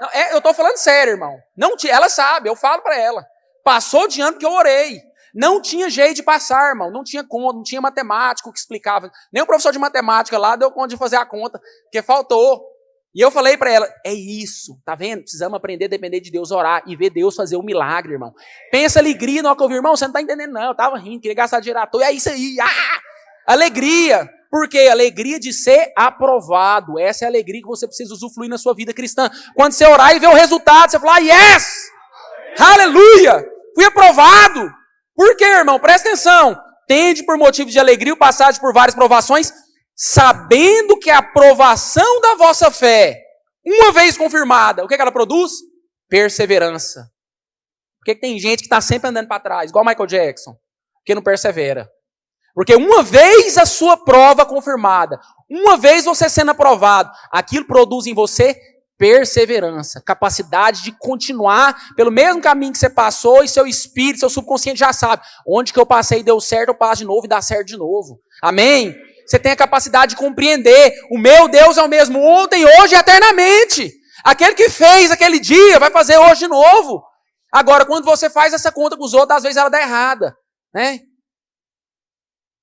Não, eu tô falando sério, irmão. Não, ela sabe, eu falo para ela. Passou de ano porque eu orei. Não tinha jeito de passar, irmão. Não tinha conta, não tinha matemático que explicava. Nem o professor de matemática lá deu conta de fazer a conta, porque faltou. E eu falei para ela, é isso, tá vendo? Precisamos aprender a depender de Deus, orar e ver Deus fazer um milagre, irmão. Pensa alegria na hora que eu vi, irmão, você não tá entendendo não, eu tava rindo, queria gastar dinheiro à toa, é isso aí, alegria. Por quê? Alegria de ser aprovado. Essa é a alegria que você precisa usufruir na sua vida cristã. Quando você orar e ver o resultado, você fala, yes! Aleluia! Fui aprovado! Por quê, irmão? Presta atenção. Tende por motivo de alegria o passagem por várias provações, sabendo que a aprovação da vossa fé, uma vez confirmada, o que ela produz? Perseverança. Por que tem gente que está sempre andando para trás, igual Michael Jackson? Porque não persevera. Porque uma vez a sua prova confirmada, uma vez você sendo aprovado, aquilo produz em você perseverança, capacidade de continuar pelo mesmo caminho que você passou e seu espírito, seu subconsciente já sabe. Onde que eu passei deu certo, eu passo de novo e dá certo de novo. Amém? Você tem a capacidade de compreender. O meu Deus é o mesmo ontem, hoje e eternamente. Aquele que fez aquele dia vai fazer hoje de novo. Agora, quando você faz essa conta com os outros, às vezes ela dá errada. Né?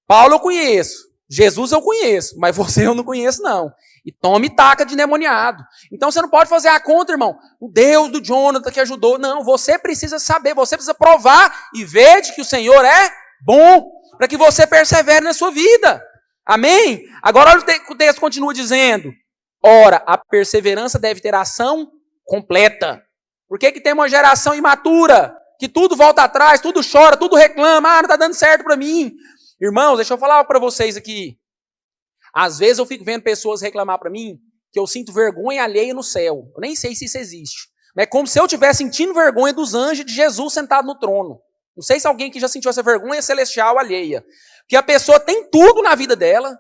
Paulo eu conheço. Jesus eu conheço. Mas você eu não conheço, não. E tome taca de endemoniado. Então você não pode fazer a conta, irmão. O Deus do Jonathan que ajudou. Não, você precisa saber. Você precisa provar e ver de que o Senhor é bom. Para que você persevere na sua vida. Amém? Agora olha o texto continua dizendo. Ora, a perseverança deve ter ação completa. Por que tem uma geração imatura? Que tudo volta atrás, tudo chora, tudo reclama. Ah, não está dando certo para mim. Irmãos, deixa eu falar para vocês aqui. Às vezes eu fico vendo pessoas reclamar para mim que eu sinto vergonha alheia no céu. Eu nem sei se isso existe. Mas é como se eu estivesse sentindo vergonha dos anjos de Jesus sentado no trono. Não sei se alguém que já sentiu essa vergonha celestial alheia. Que a pessoa tem tudo na vida dela,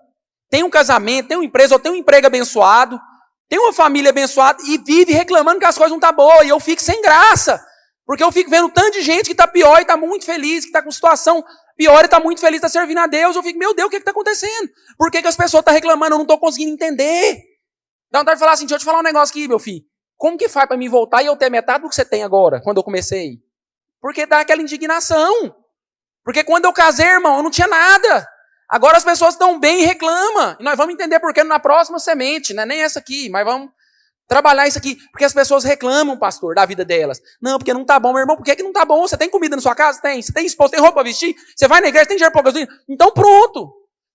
tem um casamento, tem uma empresa, ou tem um emprego abençoado, tem uma família abençoada e vive reclamando que as coisas não estão boas. E eu fico sem graça, porque eu fico vendo tanto de gente que está pior e está muito feliz, que está com situação pior e está muito feliz, está servindo a Deus. Eu fico, meu Deus, o que está acontecendo? Por que as pessoas estão reclamando? Eu não estou conseguindo entender. Dá vontade de falar assim, deixa eu te falar um negócio aqui, meu filho. Como que faz para mim voltar e eu ter metade do que você tem agora, quando eu comecei? Porque dá aquela indignação. Porque quando eu casei, irmão, eu não tinha nada. Agora as pessoas estão bem e reclamam. E nós vamos entender por que na próxima semente, né? Nem essa aqui, mas vamos trabalhar isso aqui. Porque as pessoas reclamam, pastor, da vida delas. Não, porque não tá bom, meu irmão. Por que não tá bom? Você tem comida na sua casa? Tem. Você tem esposa? Tem roupa para vestir? Você vai na igreja? Tem dinheiro para gasolina? Então pronto.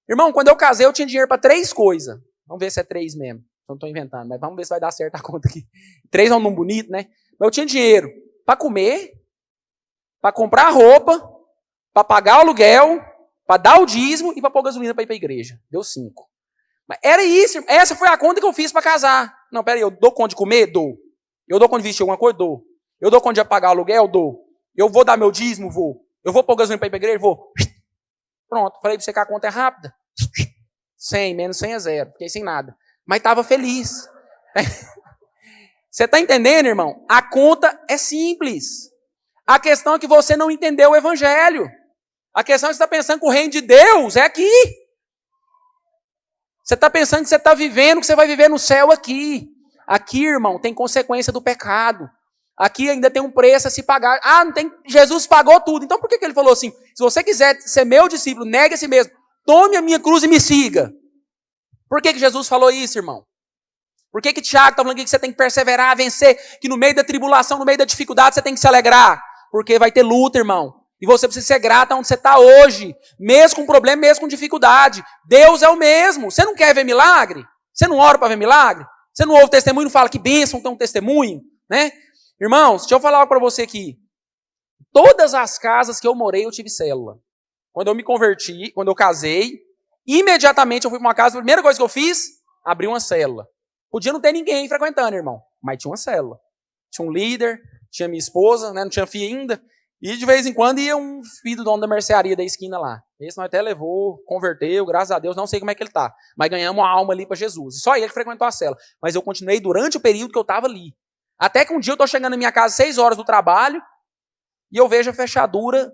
Irmão, quando eu casei, eu tinha dinheiro para 3 coisas. Vamos ver se é 3 mesmo. Não estou inventando, mas vamos ver se vai dar certo a conta aqui. 3 é um nome bonito, né? Mas eu tinha dinheiro para comer, para comprar roupa, para pagar o aluguel, para dar o dízimo e para pôr gasolina para ir para a igreja. Deu 5. Mas era isso. Essa foi a conta que eu fiz para casar. Não, peraí, eu dou conta de comer? Dou. Eu dou conta de vestir alguma coisa? Dou. Eu dou conta de pagar o aluguel? Dou. Eu vou dar meu dízimo? Vou. Eu vou pôr gasolina para ir para a igreja? Vou. Pronto. Falei para você que a conta é rápida. 100, menos 100 é 0. Fiquei sem nada. Mas estava feliz. Você está entendendo, irmão? A conta é simples. A questão é que você não entendeu o evangelho. A questão é que você está pensando que o reino de Deus é aqui. Você está pensando que você está vivendo, que você vai viver no céu aqui. Aqui, irmão, tem consequência do pecado. Aqui ainda tem um preço a se pagar. Ah, não tem. Jesus pagou tudo. Então por que ele falou assim? Se você quiser ser meu discípulo, negue a si mesmo. Tome a minha cruz e me siga. Por que Jesus falou isso, irmão? Por que Tiago está falando aqui que você tem que perseverar, vencer, que no meio da tribulação, no meio da dificuldade, você tem que se alegrar? Porque vai ter luta, irmão. E você precisa ser grato onde você está hoje. Mesmo com problema, mesmo com dificuldade. Deus é o mesmo. Você não quer ver milagre? Você não ora para ver milagre? Você não ouve testemunho e não fala que bênção tem um testemunho? Né? Irmãos, deixa eu falar algo para você aqui. Todas as casas que eu morei, eu tive célula. Quando eu me converti, quando eu casei, imediatamente eu fui para uma casa, a primeira coisa que eu fiz, abri uma célula. Podia não ter ninguém frequentando, irmão, mas tinha uma célula. Tinha um líder, tinha minha esposa, né, não tinha filho ainda, e de vez em quando ia um filho do dono da mercearia da esquina lá. Esse nós até levou, converteu, graças a Deus, não sei como é que ele está, mas ganhamos uma alma ali para Jesus. E só ele frequentou a célula. Mas eu continuei durante o período que eu estava ali. Até que um dia eu estou chegando na minha casa 6 horas do trabalho, e eu vejo a fechadura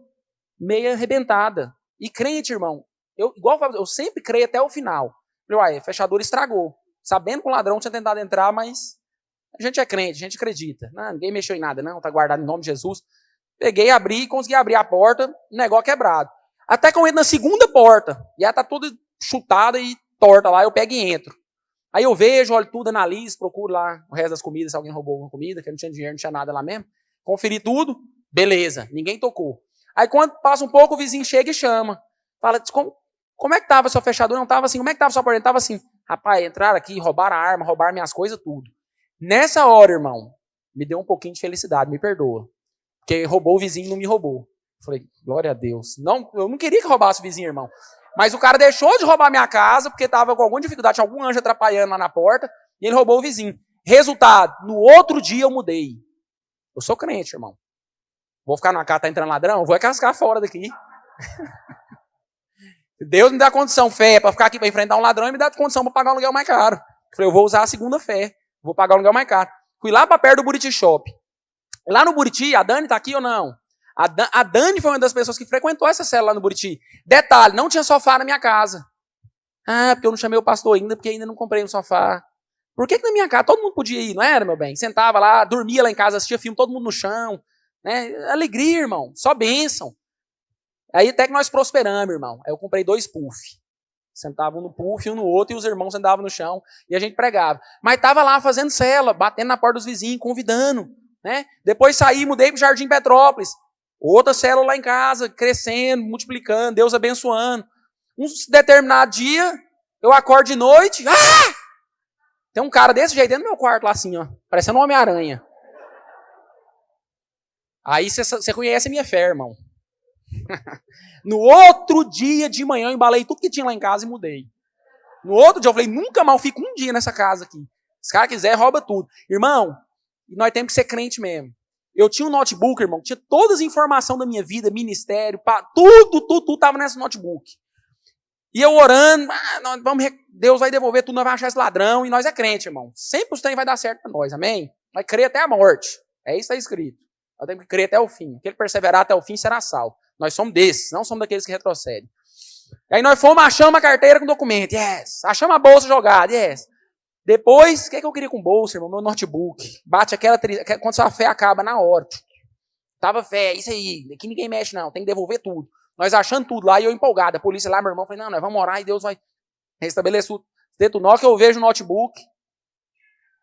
meio arrebentada. E crente, irmão, eu sempre creio até o final. Falei, a fechadura estragou. Sabendo que o ladrão tinha tentado entrar, mas a gente é crente, a gente acredita. Não, ninguém mexeu em nada, não, está guardado em nome de Jesus. Peguei, abri, consegui abrir a porta, o negócio quebrado. Até que eu entro na segunda porta, e ela está toda chutada e torta lá, eu pego e entro. Aí eu vejo, olho tudo, analiso, procuro lá o resto das comidas, se alguém roubou alguma comida, que eu não tinha dinheiro, não tinha nada lá mesmo. Conferi tudo, beleza, ninguém tocou. Aí quando passa um pouco, o vizinho chega e chama. Fala, como é que estava a sua fechadura? Não estava assim, como é que estava a sua porta? Estava assim. Rapaz, entraram aqui, roubaram a arma, roubaram minhas coisas, tudo. Nessa hora, irmão, me deu um pouquinho de felicidade, me perdoa. Porque roubou o vizinho e não me roubou. Falei, glória a Deus. Não, eu não queria que roubasse o vizinho, irmão. Mas o cara deixou de roubar minha casa, porque estava com alguma dificuldade, tinha algum anjo atrapalhando lá na porta, e ele roubou o vizinho. Resultado, no outro dia eu mudei. Eu sou crente, irmão. Vou ficar numa casa, tá entrando ladrão? Vou cascar fora daqui. Deus me dá condição, fé, para ficar aqui para enfrentar um ladrão e me dá condição para pagar um aluguel mais caro. Falei, eu vou usar a segunda fé, vou pagar um aluguel mais caro. Fui lá para perto do Buriti Shop. Lá no Buriti, a Dani está aqui ou não? A Dani foi uma das pessoas que frequentou essa célula lá no Buriti. Detalhe, não tinha sofá na minha casa. Ah, porque eu não chamei o pastor ainda, porque ainda não comprei um sofá. Por que na minha casa todo mundo podia ir, não era, meu bem? Sentava lá, dormia lá em casa, assistia filme, todo mundo no chão. Né? Alegria, irmão, só bênção. Aí até que nós prosperamos, irmão. Aí eu comprei 2 puff. Sentavam no puff, um no outro, e os irmãos sentavam no chão, e a gente pregava. Mas estava lá fazendo cela, batendo na porta dos vizinhos, convidando. Né? Depois saí, mudei para o Jardim Petrópolis. Outra célula lá em casa, crescendo, multiplicando, Deus abençoando. Um determinado dia, eu acordo de noite, tem um cara desse jeito dentro do meu quarto lá assim, ó, parecendo um Homem-Aranha. Aí você conhece a minha fé, irmão. No outro dia de manhã eu embalei tudo que tinha lá em casa e mudei. No outro dia eu falei, nunca mais fico um dia nessa casa aqui. Se o cara quiser, rouba tudo. Irmão, nós temos que ser crente mesmo. Eu tinha um notebook, irmão, tinha todas as informações da minha vida, ministério, tudo estava nesse notebook. E eu orando, Deus vai devolver tudo, nós vamos achar esse ladrão, e nós é crente, irmão. Sempre os trem vai dar certo para nós, amém? Vai crer até a morte. É isso que está escrito. Nós temos que crer até o fim. Aquele que perseverar até o fim será salvo. Nós somos desses, não somos daqueles que retrocedem. Aí nós fomos, achamos a carteira com documento, yes. Achamos a bolsa jogada, yes. Depois, o que eu queria com bolsa, irmão? Meu notebook. Bate quando sua fé acaba na hora. Tava fé, isso aí, aqui ninguém mexe não, tem que devolver tudo. Nós achando tudo lá e eu empolgado. A polícia lá, meu irmão, falei, não, nós vamos orar e Deus vai restabelecer o teto. Na hora que eu vejo o notebook,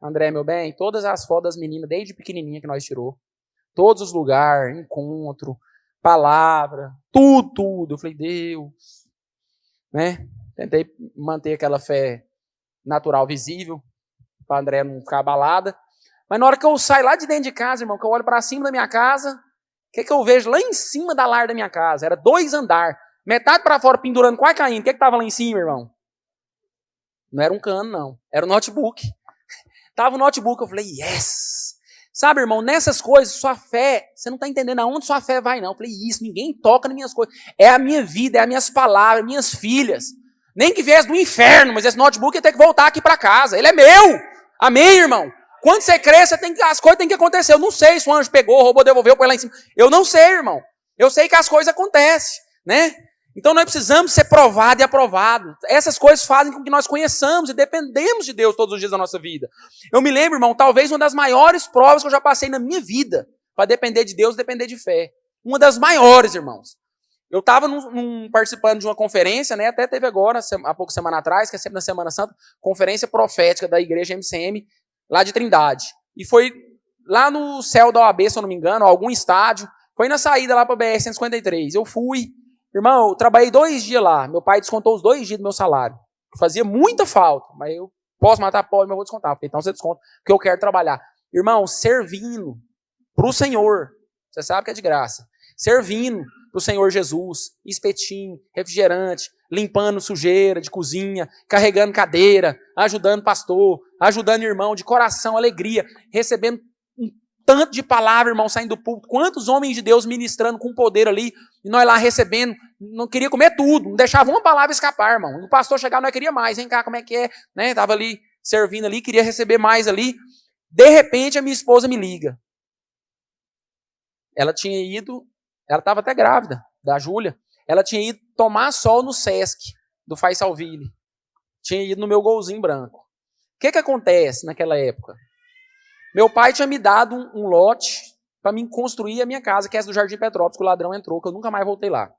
André, meu bem, todas as fotos das meninas, desde pequenininha que nós tirou, todos os lugares, encontro, palavra, tudo. Eu falei, Deus, né? Tentei manter aquela fé natural, visível, para André não ficar abalada. Mas na hora que eu saio lá de dentro de casa, irmão, que eu olho para cima da minha casa, o que eu vejo lá em cima da lar da minha casa? Era 2 andares, metade para fora, pendurando, quase caindo. O que estava lá em cima, irmão? Não era um cano, não. Era o notebook. Tava o notebook, eu falei, yes! Sabe, irmão, nessas coisas, sua fé, você não está entendendo aonde sua fé vai, não. Eu falei, isso, ninguém toca nas minhas coisas. É a minha vida, é as minhas palavras, minhas filhas. Nem que viesse do inferno, mas esse notebook ia ter que voltar aqui para casa. Ele é meu! Amém, irmão? Quando você cresce, as coisas têm que acontecer. Eu não sei se o anjo pegou, roubou, devolveu, põe lá em cima. Eu não sei, irmão. Eu sei que as coisas acontecem, né? Então nós precisamos ser provados e aprovados. Essas coisas fazem com que nós conheçamos e dependemos de Deus todos os dias da nossa vida. Eu me lembro, irmão, talvez uma das maiores provas que eu já passei na minha vida para depender de Deus e depender de fé. Uma das maiores, irmãos. Eu estava participando de uma conferência, né? Até teve agora, há pouco semana atrás, que é sempre na Semana Santa, conferência profética da igreja MCM, lá de Trindade. E foi lá no céu da OAB, se eu não me engano, algum estádio. Foi na saída lá para a BR-153. Eu fui. Irmão, eu trabalhei 2 dias lá. Meu pai descontou os 2 dias do meu salário. Fazia muita falta. Mas eu posso matar pobre, mas eu vou descontar. Então você desconta, porque eu quero trabalhar. Irmão, servindo para o Senhor. Você sabe que é de graça. Servindo para o Senhor Jesus. Espetinho, refrigerante, limpando sujeira de cozinha, carregando cadeira, ajudando pastor, ajudando irmão, de coração, alegria, recebendo um tanto de palavra, irmão, saindo do púlpito. Quantos homens de Deus ministrando com poder ali, e nós lá recebendo, não queria comer tudo, não deixava uma palavra escapar, irmão. O pastor chegava, nós queria mais, vem cá, como é que é? Né? Tava ali servindo ali, queria receber mais ali. De repente, a minha esposa me liga. Ela tinha ido, ela estava até grávida, da Júlia. Ela tinha ido tomar sol no Sesc, do Faisalville. Tinha ido no meu golzinho branco. O que acontece naquela época? Meu pai tinha me dado um lote para mim construir a minha casa, que é essa do Jardim Petrópolis, que o ladrão entrou, que eu nunca mais voltei lá.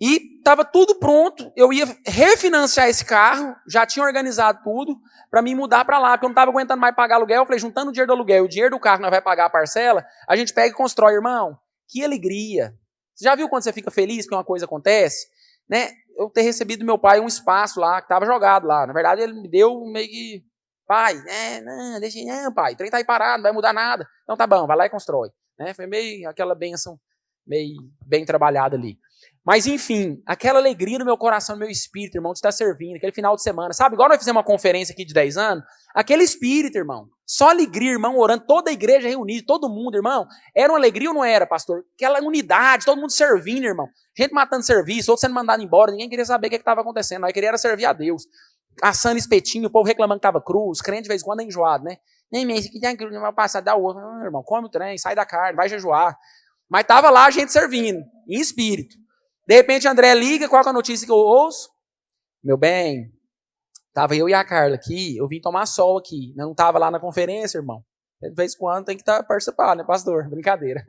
E estava tudo pronto, eu ia refinanciar esse carro, já tinha organizado tudo, para mim mudar para lá, porque eu não estava aguentando mais pagar aluguel. Eu falei, juntando o dinheiro do aluguel e o dinheiro do carro que nós vai pagar a parcela, a gente pega e constrói, irmão. Que alegria! Você já viu quando você fica feliz que uma coisa acontece? Né? Eu ter recebido do meu pai um espaço lá, que estava jogado lá. Na verdade, ele me deu meio que, pai, não, deixa, não, pai, o trem está aí parado, não vai mudar nada. Então tá bom, vai lá e constrói. Né? Foi meio aquela bênção, meio bem trabalhada ali. Mas enfim, aquela alegria no meu coração, no meu espírito, irmão, de estar servindo, aquele final de semana, sabe? Igual nós fizemos uma conferência aqui de 10 anos, aquele espírito, irmão, só alegria, irmão, orando, toda a igreja reunida, todo mundo, irmão, era uma alegria ou não era, pastor? Aquela unidade, todo mundo servindo, irmão, gente matando serviço, outros sendo mandado embora, ninguém queria saber o que estava acontecendo, nós queríamos servir a Deus, assando espetinho, o povo reclamando que estava cru, os crentes de vez em quando é enjoado, né? Nem mesmo, esse aqui tem cru, não vai passar, dá outro, não, irmão, come o trem, sai da carne, vai jejuar, mas estava lá a gente servindo, em espírito. De repente, André liga, qual que é a notícia que eu ouço? Meu bem, estava eu e a Carla aqui, eu vim tomar sol aqui, não estava lá na conferência, irmão. De vez em quando tem que participar, né, pastor? Brincadeira.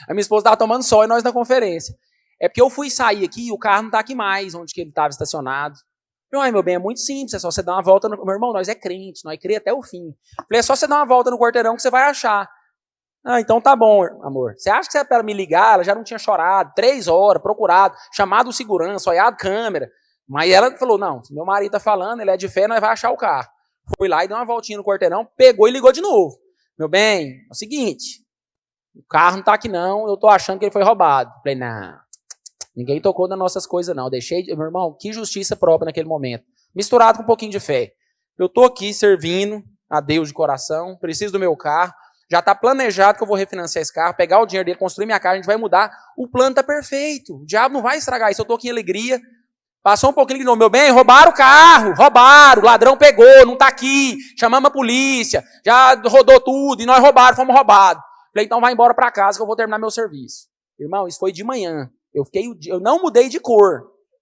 A minha esposa estava tomando sol e nós na conferência. É porque eu fui sair aqui e o carro não está aqui mais, onde que ele estava estacionado. Ai, meu bem, é muito simples, é só você dar uma volta. Meu irmão, nós é crente, nós crê até o fim. Falei, é só você dar uma volta no quarteirão que você vai achar. Ah, então tá bom, amor. Você acha que você é para me ligar? Ela já não tinha chorado, 3 horas, procurado, chamado o segurança, olhado câmera. Mas ela falou, não, se meu marido tá falando, ele é de fé, nós vamos achar o carro. Foi lá e deu uma voltinha no quarteirão, pegou e ligou de novo. Meu bem, é o seguinte, o carro não tá aqui não, eu tô achando que ele foi roubado. Falei, não, ninguém tocou nas nossas coisas não. Deixei, meu irmão, que justiça própria naquele momento. Misturado com um pouquinho de fé. Eu tô aqui servindo a Deus de coração, preciso do meu carro. Já está planejado que eu vou refinanciar esse carro, pegar o dinheiro dele, construir minha casa, a gente vai mudar. O plano está perfeito. O diabo não vai estragar isso. Eu estou aqui em alegria. Passou um pouquinho de novo. Meu bem, roubaram o carro. Roubaram. O ladrão pegou, não está aqui. Chamamos a polícia. Já rodou tudo. E nós roubaram, fomos roubados. Falei, então vai embora para casa que eu vou terminar meu serviço. Irmão, isso foi de manhã. Eu não mudei de cor.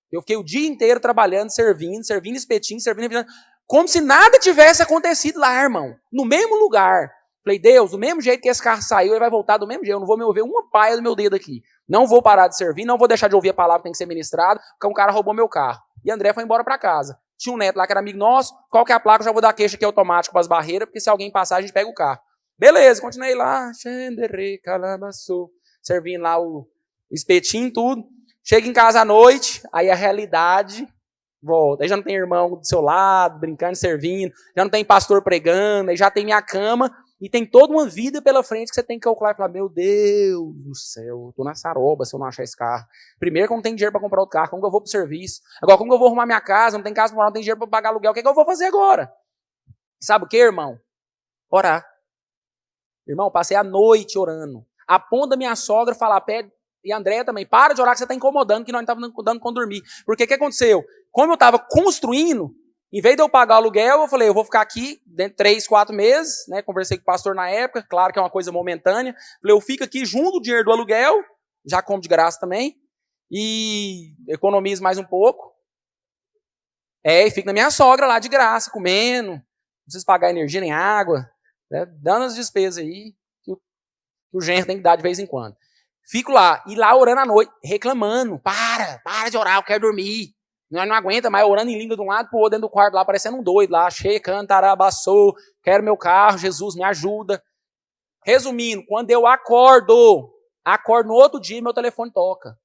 Eu fiquei o dia inteiro trabalhando, servindo espetinho, servindo. Como se nada tivesse acontecido lá, irmão. No mesmo lugar. Falei, Deus, do mesmo jeito que esse carro saiu, ele vai voltar do mesmo jeito. Eu não vou me mover uma paia do meu dedo aqui. Não vou parar de servir, não vou deixar de ouvir a palavra que tem que ser ministrada, porque um cara roubou meu carro. E André foi embora para casa. Tinha um neto lá que era amigo nosso, qual que é a placa? Eu já vou dar queixa aqui automático para as barreiras, porque se alguém passar, a gente pega o carro. Beleza, continuei lá, servindo lá o espetinho e tudo. Chega em casa à noite, aí a realidade volta. Aí já não tem irmão do seu lado, brincando, servindo, já não tem pastor pregando, aí já tem minha cama, e tem toda uma vida pela frente que você tem que calcular e falar, meu Deus do céu, eu tô na saroba se eu não achar esse carro. Primeiro que eu não tenho dinheiro para comprar outro carro, como que eu vou pro serviço? Agora, como que eu vou arrumar minha casa? Não tem casa para morar, não tem dinheiro para pagar aluguel, o que é que eu vou fazer agora? Sabe o que, irmão? Orar. Irmão, passei a noite orando. A ponta da minha sogra falar, pede, e a Andréia também, para de orar que você está incomodando, que nós não estávamos dando com dormir. Porque o que aconteceu? Como eu estava construindo, em vez de eu pagar o aluguel, eu falei, eu vou ficar aqui dentro de 3, 4 meses, né? Conversei com o pastor na época, claro que é uma coisa momentânea. Falei, eu fico aqui junto do dinheiro do aluguel, já como de graça também, e economizo mais um pouco. E fico na minha sogra lá de graça, comendo, não preciso pagar energia nem água, né? Dando as despesas aí, que o genro tem que dar de vez em quando. Fico lá, e lá orando à noite, reclamando, para de orar, eu quero dormir. Nós não aguenta mais, orando em língua de um lado pro outro, dentro do quarto lá, parecendo um doido lá, cheio, cantarabaçou, quero meu carro, Jesus, me ajuda. Resumindo, quando eu acordo no outro dia, meu telefone toca.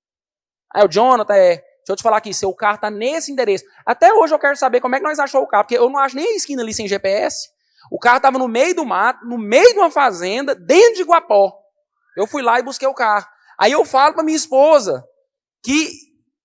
Aí o Jonathan, deixa eu te falar aqui, seu carro tá nesse endereço. Até hoje eu quero saber como é que nós achamos o carro, porque eu não acho nem a esquina ali sem GPS. O carro tava no meio do mato, no meio de uma fazenda, dentro de Guapó. Eu fui lá e busquei o carro. Aí eu falo pra minha esposa que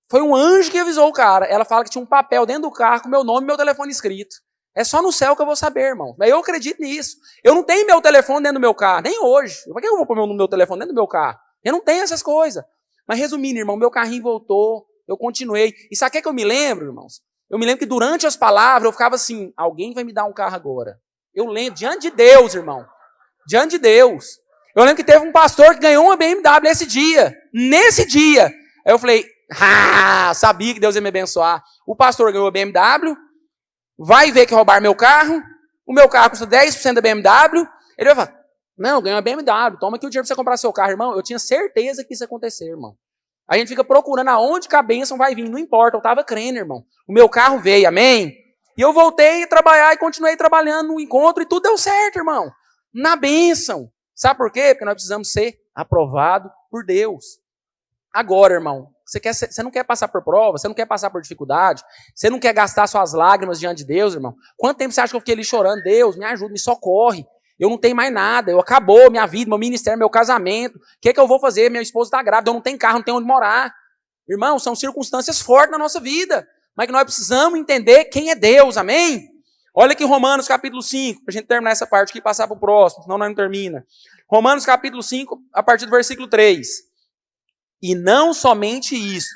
foi um anjo que avisou o cara. Ela fala que tinha um papel dentro do carro com meu nome e meu telefone escrito. É só no céu que eu vou saber, irmão. Mas eu acredito nisso. Eu não tenho meu telefone dentro do meu carro, nem hoje. Por que eu vou pôr meu telefone dentro do meu carro? Eu não tenho essas coisas. Mas resumindo, irmão, meu carrinho voltou, eu continuei. E sabe o que eu me lembro, irmãos? Eu me lembro que durante as palavras eu ficava assim, alguém vai me dar um carro agora. Eu lembro, diante de Deus, irmão. Diante de Deus. Eu lembro que teve um pastor que ganhou uma BMW esse dia. Nesse dia. Aí eu falei, sabia que Deus ia me abençoar. O pastor ganhou a BMW, vai ver que roubaram meu carro, o meu carro custa 10% da BMW, ele vai falar, não, ganhou uma BMW, toma aqui o dinheiro para você comprar seu carro, irmão. Eu tinha certeza que isso ia acontecer, irmão. A gente fica procurando aonde que a bênção vai vir, não importa, eu estava crendo, irmão. O meu carro veio, amém? E eu voltei a trabalhar e continuei trabalhando no encontro e tudo deu certo, irmão. Na bênção. Sabe por quê? Porque nós precisamos ser aprovados por Deus. Agora, irmão, você não quer passar por prova, você não quer passar por dificuldade, você não quer gastar suas lágrimas diante de Deus, irmão? Quanto tempo você acha que eu fiquei ali chorando? Deus, me ajuda, me socorre. Eu não tenho mais nada, acabou minha vida, meu ministério, meu casamento. O que é que eu vou fazer? Minha esposa está grávida, eu não tenho carro, não tenho onde morar. Irmão, são circunstâncias fortes na nossa vida, mas que nós precisamos entender quem é Deus, amém? Olha aqui Romanos capítulo 5, para a gente terminar essa parte aqui e passar para o próximo, senão nós não termina. Romanos capítulo 5, a partir do versículo 3. E não somente isso,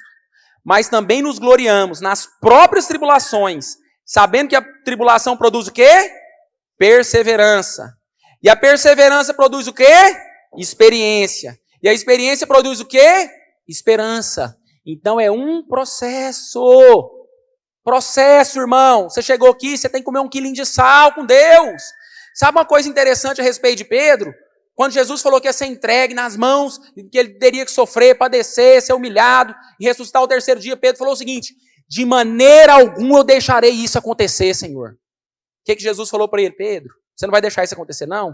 mas também nos gloriamos nas próprias tribulações, sabendo que a tribulação produz o quê? Perseverança. E a perseverança produz o quê? Experiência. E a experiência produz o quê? Esperança. Então é um processo. Processo, irmão. Você chegou aqui, você tem que comer 1 quilinho de sal com Deus. Sabe uma coisa interessante a respeito de Pedro? Quando Jesus falou que ia ser entregue nas mãos, que ele teria que sofrer, padecer, ser humilhado e ressuscitar ao terceiro dia, Pedro falou o seguinte, de maneira alguma eu deixarei isso acontecer, Senhor. O que Jesus falou para ele? Pedro, você não vai deixar isso acontecer, não?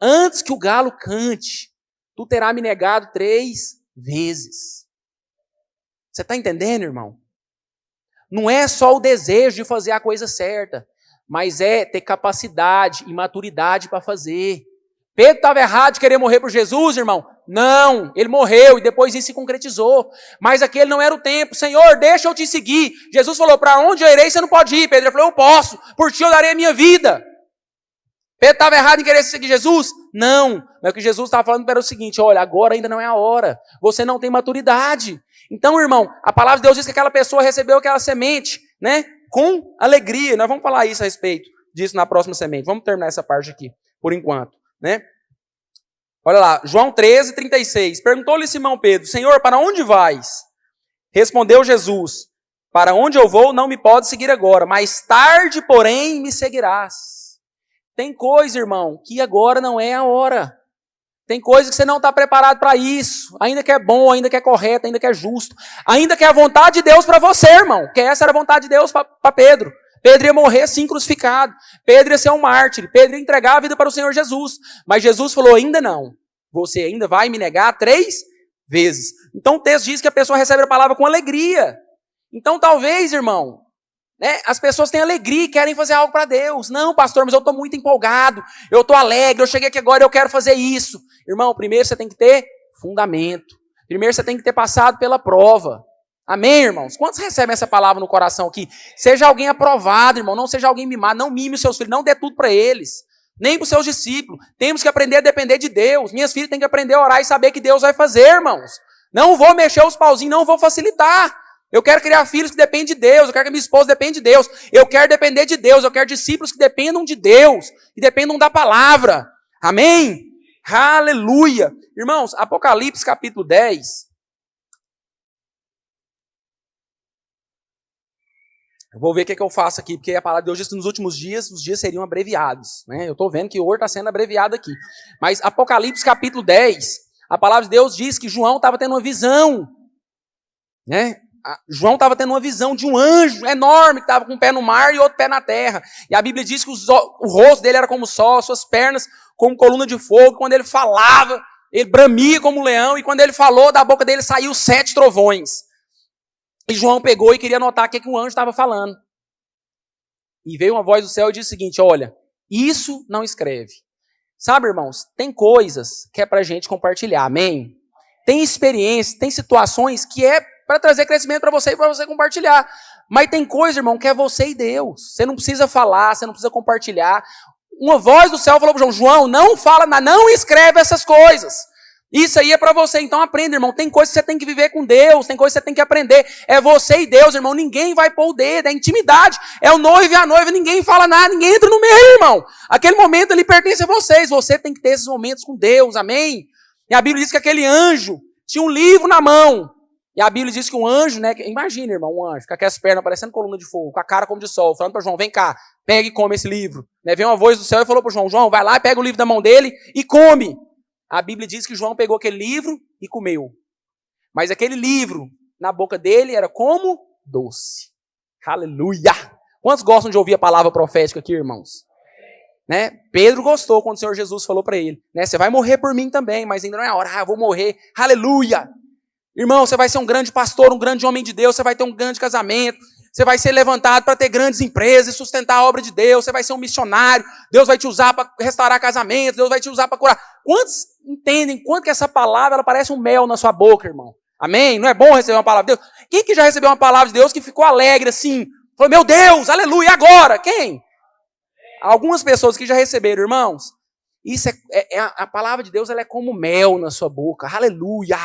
Antes que o galo cante, tu terás me negado 3 vezes. Você está entendendo, irmão? Não é só o desejo de fazer a coisa certa, mas é ter capacidade e maturidade para fazer. Pedro estava errado de querer morrer por Jesus, irmão? Não, ele morreu e depois isso se concretizou. Mas aquele não era o tempo. Senhor, deixa eu te seguir. Jesus falou, para onde eu irei, você não pode ir. Pedro falou, eu posso, por ti eu darei a minha vida. Pedro estava errado em querer seguir Jesus? Não, mas o que Jesus estava falando era o seguinte, olha, agora ainda não é a hora. Você não tem maturidade. Então, irmão, a palavra de Deus diz que aquela pessoa recebeu aquela semente, né? Com alegria. Nós vamos falar isso a respeito disso na próxima semente. Vamos terminar essa parte aqui, por enquanto. Né? Olha lá, João 13, 36. Perguntou-lhe Simão Pedro, Senhor, para onde vais? Respondeu Jesus, para onde eu vou não me pode seguir agora, mais tarde, porém, me seguirás. tem coisa, irmão, que agora não é a hora. Tem coisa que você não está preparado para isso. Ainda que é bom, ainda que é correto, ainda que é justo. Ainda que é a vontade de Deus para você, irmão. Porque essa era a vontade de Deus para Pedro. Pedro ia morrer sim crucificado. Pedro ia ser um mártir. Pedro ia entregar a vida para o Senhor Jesus. Mas Jesus falou, ainda não. Você ainda vai me negar 3 vezes. Então o texto diz que a pessoa recebe a palavra com alegria. Então talvez, irmão, né, as pessoas têm alegria e querem fazer algo para Deus. Não, pastor, mas eu estou muito empolgado. Eu estou alegre, eu cheguei aqui agora e eu quero fazer isso. Irmão, primeiro você tem que ter fundamento. Primeiro você tem que ter passado pela prova. Amém, irmãos? Quantos recebem essa palavra no coração aqui? Seja alguém aprovado, irmão. Não seja alguém mimado. Não mime os seus filhos. Não dê tudo para eles. Nem para os seus discípulos. Temos que aprender a depender de Deus. Minhas filhas têm que aprender a orar e saber que Deus vai fazer, irmãos. Não vou mexer os pauzinhos, não vou facilitar. Eu quero criar filhos que dependem de Deus. Eu quero que minha esposa dependa de Deus. Eu quero depender de Deus. Eu quero discípulos que dependam de Deus. Que dependam da palavra. Amém? Aleluia. Irmãos, Apocalipse capítulo 10. Eu vou ver o que eu faço aqui, porque a palavra de Deus diz que nos últimos dias, os dias seriam abreviados. Né? Eu estou vendo que hoje está sendo abreviado aqui. Mas Apocalipse capítulo 10, a palavra de Deus diz que João estava tendo uma visão. Né? João estava tendo uma visão de um anjo enorme que estava com um pé no mar e outro pé na terra. E a Bíblia diz que o rosto dele era como o sol, suas pernas como coluna de fogo. Quando ele falava, ele bramia como um leão. E quando ele falou, da boca dele saiu 7 trovões. E João pegou e queria notar o que o anjo estava falando. E veio uma voz do céu e disse o seguinte, olha, isso não escreve. Sabe, irmãos, tem coisas que é para a gente compartilhar, amém? Tem experiências, tem situações que é para trazer crescimento para você e para você compartilhar. Mas tem coisa, irmão, que é você e Deus. Você não precisa falar, você não precisa compartilhar. Uma voz do céu falou para João, não fala, não escreve essas coisas. Isso aí é para você, então aprenda, irmão. Tem coisa que você tem que viver com Deus, tem coisa que você tem que aprender. É você e Deus, irmão. Ninguém vai pôr o dedo, é intimidade. É o noivo e a noiva, ninguém fala nada, ninguém entra no meio, irmão. Aquele momento ali pertence a vocês. Você tem que ter esses momentos com Deus, amém? E a Bíblia diz que aquele anjo tinha um livro na mão. E a Bíblia diz que um anjo, né? Imagina, irmão, um anjo, com aquelas pernas parecendo coluna de fogo, com a cara como de sol, falando para João, vem cá, pega e come esse livro. Né? Veio uma voz do céu e falou para João, João, vai lá, pega o livro da mão dele e come. A Bíblia diz que João pegou aquele livro e comeu. Mas aquele livro, na boca dele, era como doce. Aleluia! Quantos gostam de ouvir a palavra profética aqui, irmãos? Né? Pedro gostou quando o Senhor Jesus falou para ele. Né? Você vai morrer por mim também, mas ainda não é a hora. Eu vou morrer. Aleluia! Irmão, você vai ser um grande pastor, um grande homem de Deus. Você vai ter um grande casamento. Você vai ser levantado para ter grandes empresas e sustentar a obra de Deus. Você vai ser um missionário. Deus vai te usar para restaurar casamentos. Deus vai te usar para curar. Quantos entendem quanto que essa palavra ela parece um mel na sua boca, irmão? Amém? Não é bom receber uma palavra de Deus? Quem que já recebeu uma palavra de Deus que ficou alegre assim? Falou, meu Deus, aleluia, agora? Quem? Algumas pessoas que já receberam, irmãos. Isso a palavra de Deus ela é como mel na sua boca. Aleluia!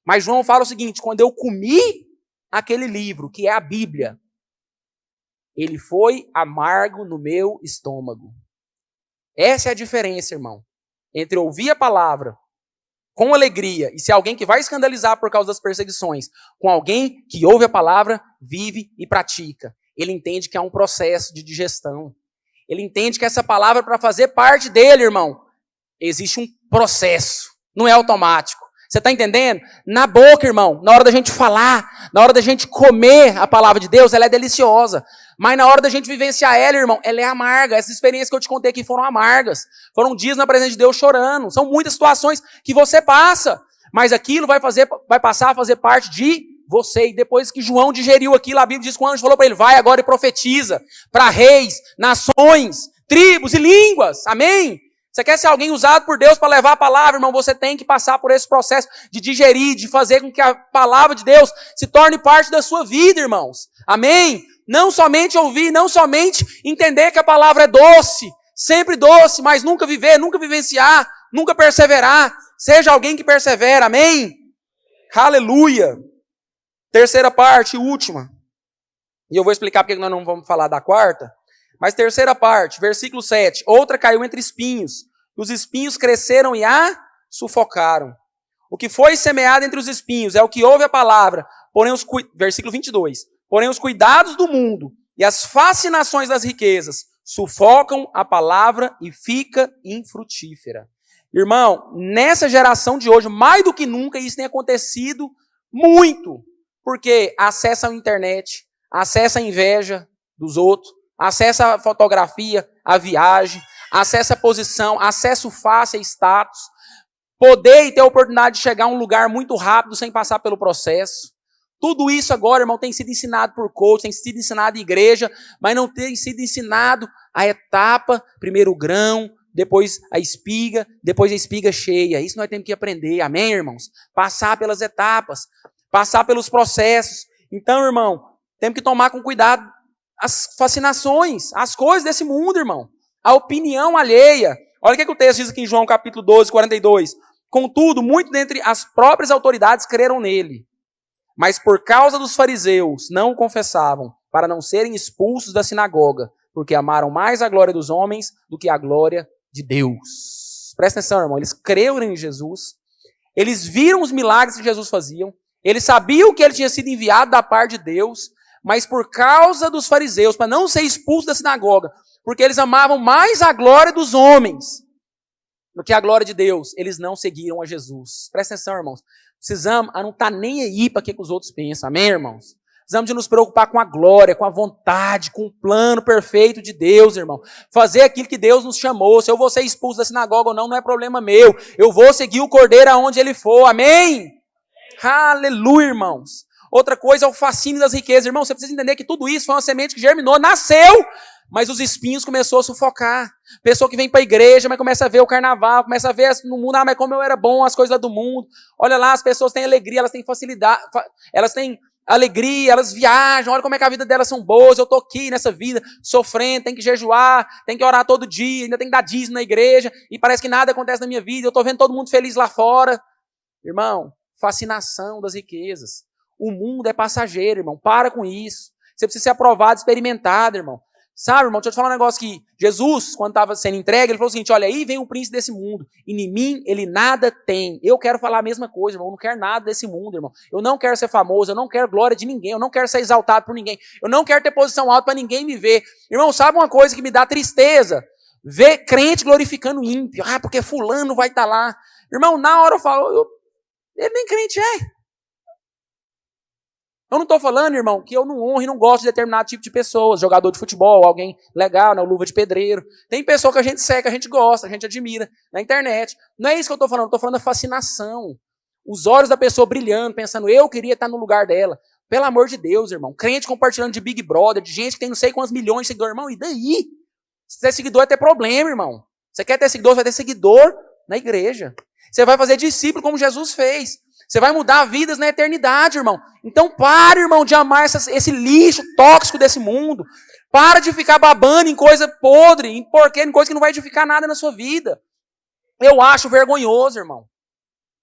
Mas João fala o seguinte, quando eu comi aquele livro, que é a Bíblia, ele foi amargo no meu estômago. Essa é a diferença, irmão, entre ouvir a palavra com alegria e ser alguém que vai escandalizar por causa das perseguições, com alguém que ouve a palavra, vive e pratica. Ele entende que há um processo de digestão. Ele entende que essa palavra, para fazer parte dele, irmão, existe um processo, não é automático. Você está entendendo? Na boca, irmão, na hora da gente falar, na hora da gente comer a palavra de Deus, ela é deliciosa. Mas na hora da gente vivenciar ela, irmão, ela é amarga. Essas experiências que eu te contei aqui foram amargas. Foram dias na presença de Deus chorando. São muitas situações que você passa. Mas aquilo vai passar a fazer parte de você. E depois que João digeriu aquilo, a Bíblia diz que o anjo falou para ele, vai agora e profetiza para reis, nações, tribos e línguas. Amém? Você quer ser alguém usado por Deus para levar a palavra, irmão? Você tem que passar por esse processo de digerir, de fazer com que a palavra de Deus se torne parte da sua vida, irmãos. Amém? Não somente ouvir, não somente entender que a palavra é doce, sempre doce, mas nunca viver, nunca vivenciar, nunca perseverar. Seja alguém que persevera, amém? Aleluia! Terceira parte, última. E eu vou explicar porque nós não vamos falar da quarta. Mas terceira parte, versículo 7. Outra caiu entre espinhos. Os espinhos cresceram e a sufocaram. O que foi semeado entre os espinhos é o que ouve a palavra. Porém, versículo 22. Porém, os cuidados do mundo e as fascinações das riquezas sufocam a palavra e fica infrutífera. Irmão, nessa geração de hoje, mais do que nunca, isso tem acontecido muito. Porque acessa a internet, acessa a inveja dos outros, acessa a fotografia, a viagem, acessa a posição, acessa o face e status. Poder e ter a oportunidade de chegar a um lugar muito rápido sem passar pelo processo. Tudo isso agora, irmão, tem sido ensinado por coach, tem sido ensinado em igreja, mas não tem sido ensinado a etapa, primeiro o grão, depois a espiga cheia. Isso nós temos que aprender, amém, irmãos? Passar pelas etapas, passar pelos processos. Então, irmão, temos que tomar com cuidado as fascinações, as coisas desse mundo, irmão. A opinião alheia. Olha o que o texto diz aqui em João capítulo 12, 42. Contudo, muitos dentre as próprias autoridades creram nele. Mas por causa dos fariseus, não o confessavam, para não serem expulsos da sinagoga, porque amaram mais a glória dos homens do que a glória de Deus. Presta atenção, irmão. Eles creram em Jesus. Eles viram os milagres que Jesus fazia. Eles sabiam que ele tinha sido enviado da parte de Deus, mas por causa dos fariseus, para não ser expulso da sinagoga, porque eles amavam mais a glória dos homens do que a glória de Deus, eles não seguiram a Jesus. Presta atenção, irmãos. Precisamos não estar nem aí para o que os outros pensam. Amém, irmãos? Precisamos de nos preocupar com a glória, com a vontade, com o plano perfeito de Deus, irmão. Fazer aquilo que Deus nos chamou. Se eu vou ser expulso da sinagoga ou não, não é problema meu. Eu vou seguir o Cordeiro aonde ele for. Amém? Aleluia, irmãos. Outra coisa é o fascínio das riquezas. Irmão, você precisa entender que tudo isso foi uma semente que germinou, nasceu, mas os espinhos começaram a sufocar. Pessoa que vem para a igreja, mas começa a ver o carnaval, começa a ver no mundo, mas como eu era bom, as coisas lá do mundo. Olha lá, as pessoas têm alegria, elas têm facilidade, elas têm alegria, elas viajam, olha como é que a vida delas são boas, eu estou aqui nessa vida, sofrendo, tem que jejuar, tem que orar todo dia, ainda tem que dar dízimo na igreja, e parece que nada acontece na minha vida, eu estou vendo todo mundo feliz lá fora. Irmão, fascinação das riquezas. O mundo é passageiro, irmão, para com isso. Você precisa ser aprovado, experimentado, irmão. Sabe, irmão, deixa eu te falar um negócio que Jesus, quando estava sendo entregue, ele falou o seguinte, olha, aí vem o príncipe desse mundo, e em mim ele nada tem. Eu quero falar a mesma coisa, irmão, eu não quero nada desse mundo, irmão. Eu não quero ser famoso, eu não quero glória de ninguém, eu não quero ser exaltado por ninguém, eu não quero ter posição alta para ninguém me ver. Irmão, sabe uma coisa que me dá tristeza? Ver crente glorificando ímpio. Ah, porque fulano vai estar lá. Irmão, na hora eu falo, ele nem crente é. Eu não estou falando, irmão, que eu não honro e não gosto de determinado tipo de pessoas, jogador de futebol, alguém legal, né, luva de pedreiro. Tem pessoa que a gente segue, a gente gosta, a gente admira na internet. Não é isso que eu estou falando, eu estou falando da fascinação. Os olhos da pessoa brilhando, pensando, eu queria estar no lugar dela. Pelo amor de Deus, irmão. Crente compartilhando de Big Brother, de gente que tem não sei quantos milhões de seguidores. Irmão, e daí? Se ter seguidor é ter problema, irmão. Você quer ter seguidor, você vai ter seguidor na igreja. Você vai fazer discípulo como Jesus fez. Você vai mudar vidas na eternidade, irmão. Então pare, irmão, de amar esse lixo tóxico desse mundo. Para de ficar babando em coisa podre, em coisa que não vai edificar nada na sua vida. Eu acho vergonhoso, irmão.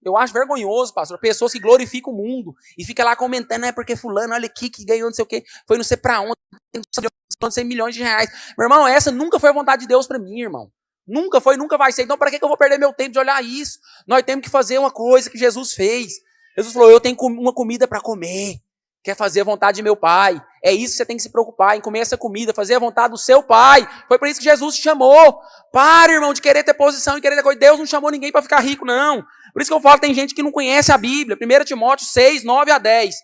Eu acho vergonhoso, pastor. Pessoas que glorificam o mundo e ficam lá comentando, porque fulano, olha aqui, que ganhou não sei o quê, foi não sei pra onde, não sei milhões de reais. Meu irmão, essa nunca foi a vontade de Deus pra mim, irmão. Nunca foi, nunca vai ser. Então, para que eu vou perder meu tempo de olhar isso? Nós temos que fazer uma coisa que Jesus fez. Jesus falou, eu tenho uma comida para comer. Quer fazer a vontade de meu Pai. É isso que você tem que se preocupar, em comer essa comida, fazer a vontade do seu Pai. Foi por isso que Jesus te chamou. Para, irmão, de querer ter posição e querer ter coisa. Deus não chamou ninguém para ficar rico, não. Por isso que eu falo, tem gente que não conhece a Bíblia. 1 Timóteo 6, 9 a 10.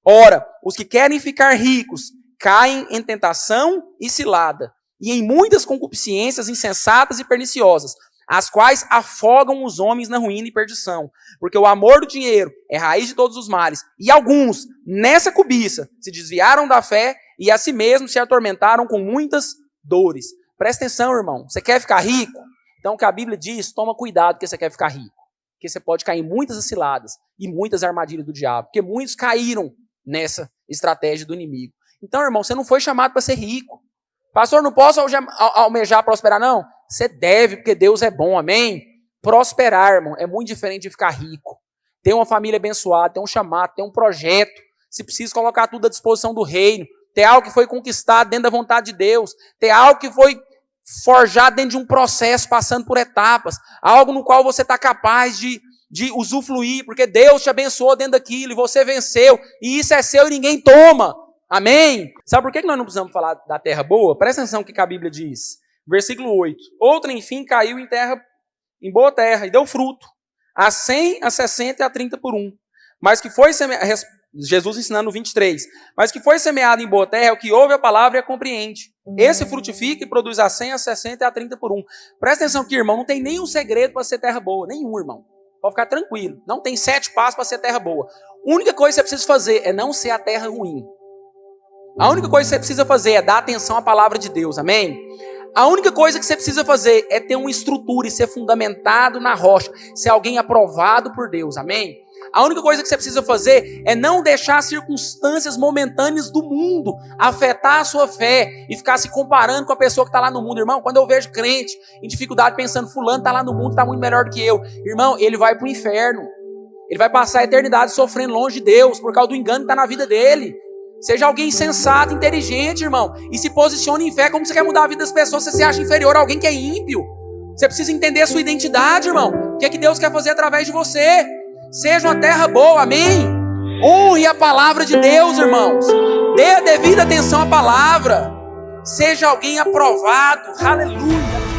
Ora, os que querem ficar ricos caem em tentação e cilada, e em muitas concupiscências insensatas e perniciosas, as quais afogam os homens na ruína e perdição. Porque o amor do dinheiro é raiz de todos os males. E alguns, nessa cobiça, se desviaram da fé e a si mesmos se atormentaram com muitas dores. Presta atenção, irmão. Você quer ficar rico? Então o que a Bíblia diz, toma cuidado que você quer ficar rico. Porque você pode cair em muitas ciladas e muitas armadilhas do diabo. Porque muitos caíram nessa estratégia do inimigo. Então, irmão, você não foi chamado para ser rico. Pastor, não posso almejar prosperar, não? Você deve, porque Deus é bom, amém? Prosperar, irmão, é muito diferente de ficar rico. Ter uma família abençoada, ter um chamado, ter um projeto. Se precisa colocar tudo à disposição do reino. Ter algo que foi conquistado dentro da vontade de Deus. Ter algo que foi forjado dentro de um processo, passando por etapas. Algo no qual você está capaz de usufruir, porque Deus te abençoou dentro daquilo e você venceu. E isso é seu e ninguém toma. Amém? Sabe por que nós não precisamos falar da terra boa? Presta atenção no que a Bíblia diz. Versículo 8. Outra, enfim, caiu em boa terra e deu fruto. A 100, a 60 e a 30 por um. Mas que foi semeado, Jesus ensinando no 23. Mas que foi semeado em boa terra é o que ouve a palavra e a compreende. Esse frutifica e produz a 100, a 60 e a 30 por um. Presta atenção aqui, irmão, não tem nenhum segredo para ser terra boa. Nenhum, irmão. Pode ficar tranquilo. Não tem 7 passos para ser terra boa. A única coisa que você precisa fazer é não ser a terra ruim. A única coisa que você precisa fazer é dar atenção à palavra de Deus. Amém? A única coisa que você precisa fazer é ter uma estrutura e ser fundamentado na rocha. Ser alguém aprovado por Deus. Amém? A única coisa que você precisa fazer é não deixar as circunstâncias momentâneas do mundo afetar a sua fé e ficar se comparando com a pessoa que está lá no mundo. Irmão, quando eu vejo crente em dificuldade pensando, fulano está lá no mundo, está muito melhor do que eu. Irmão, ele vai para o inferno. Ele vai passar a eternidade sofrendo longe de Deus por causa do engano que está na vida dele. Seja alguém sensato, inteligente, irmão, e se posicione em fé. Como você quer mudar a vida das pessoas se você se acha inferior a alguém que é ímpio? Você precisa entender a sua identidade, irmão. O que é que Deus quer fazer através de você? Seja uma terra boa, amém? Honre a palavra de Deus, irmãos. Dê a devida atenção à palavra. Seja alguém aprovado, aleluia.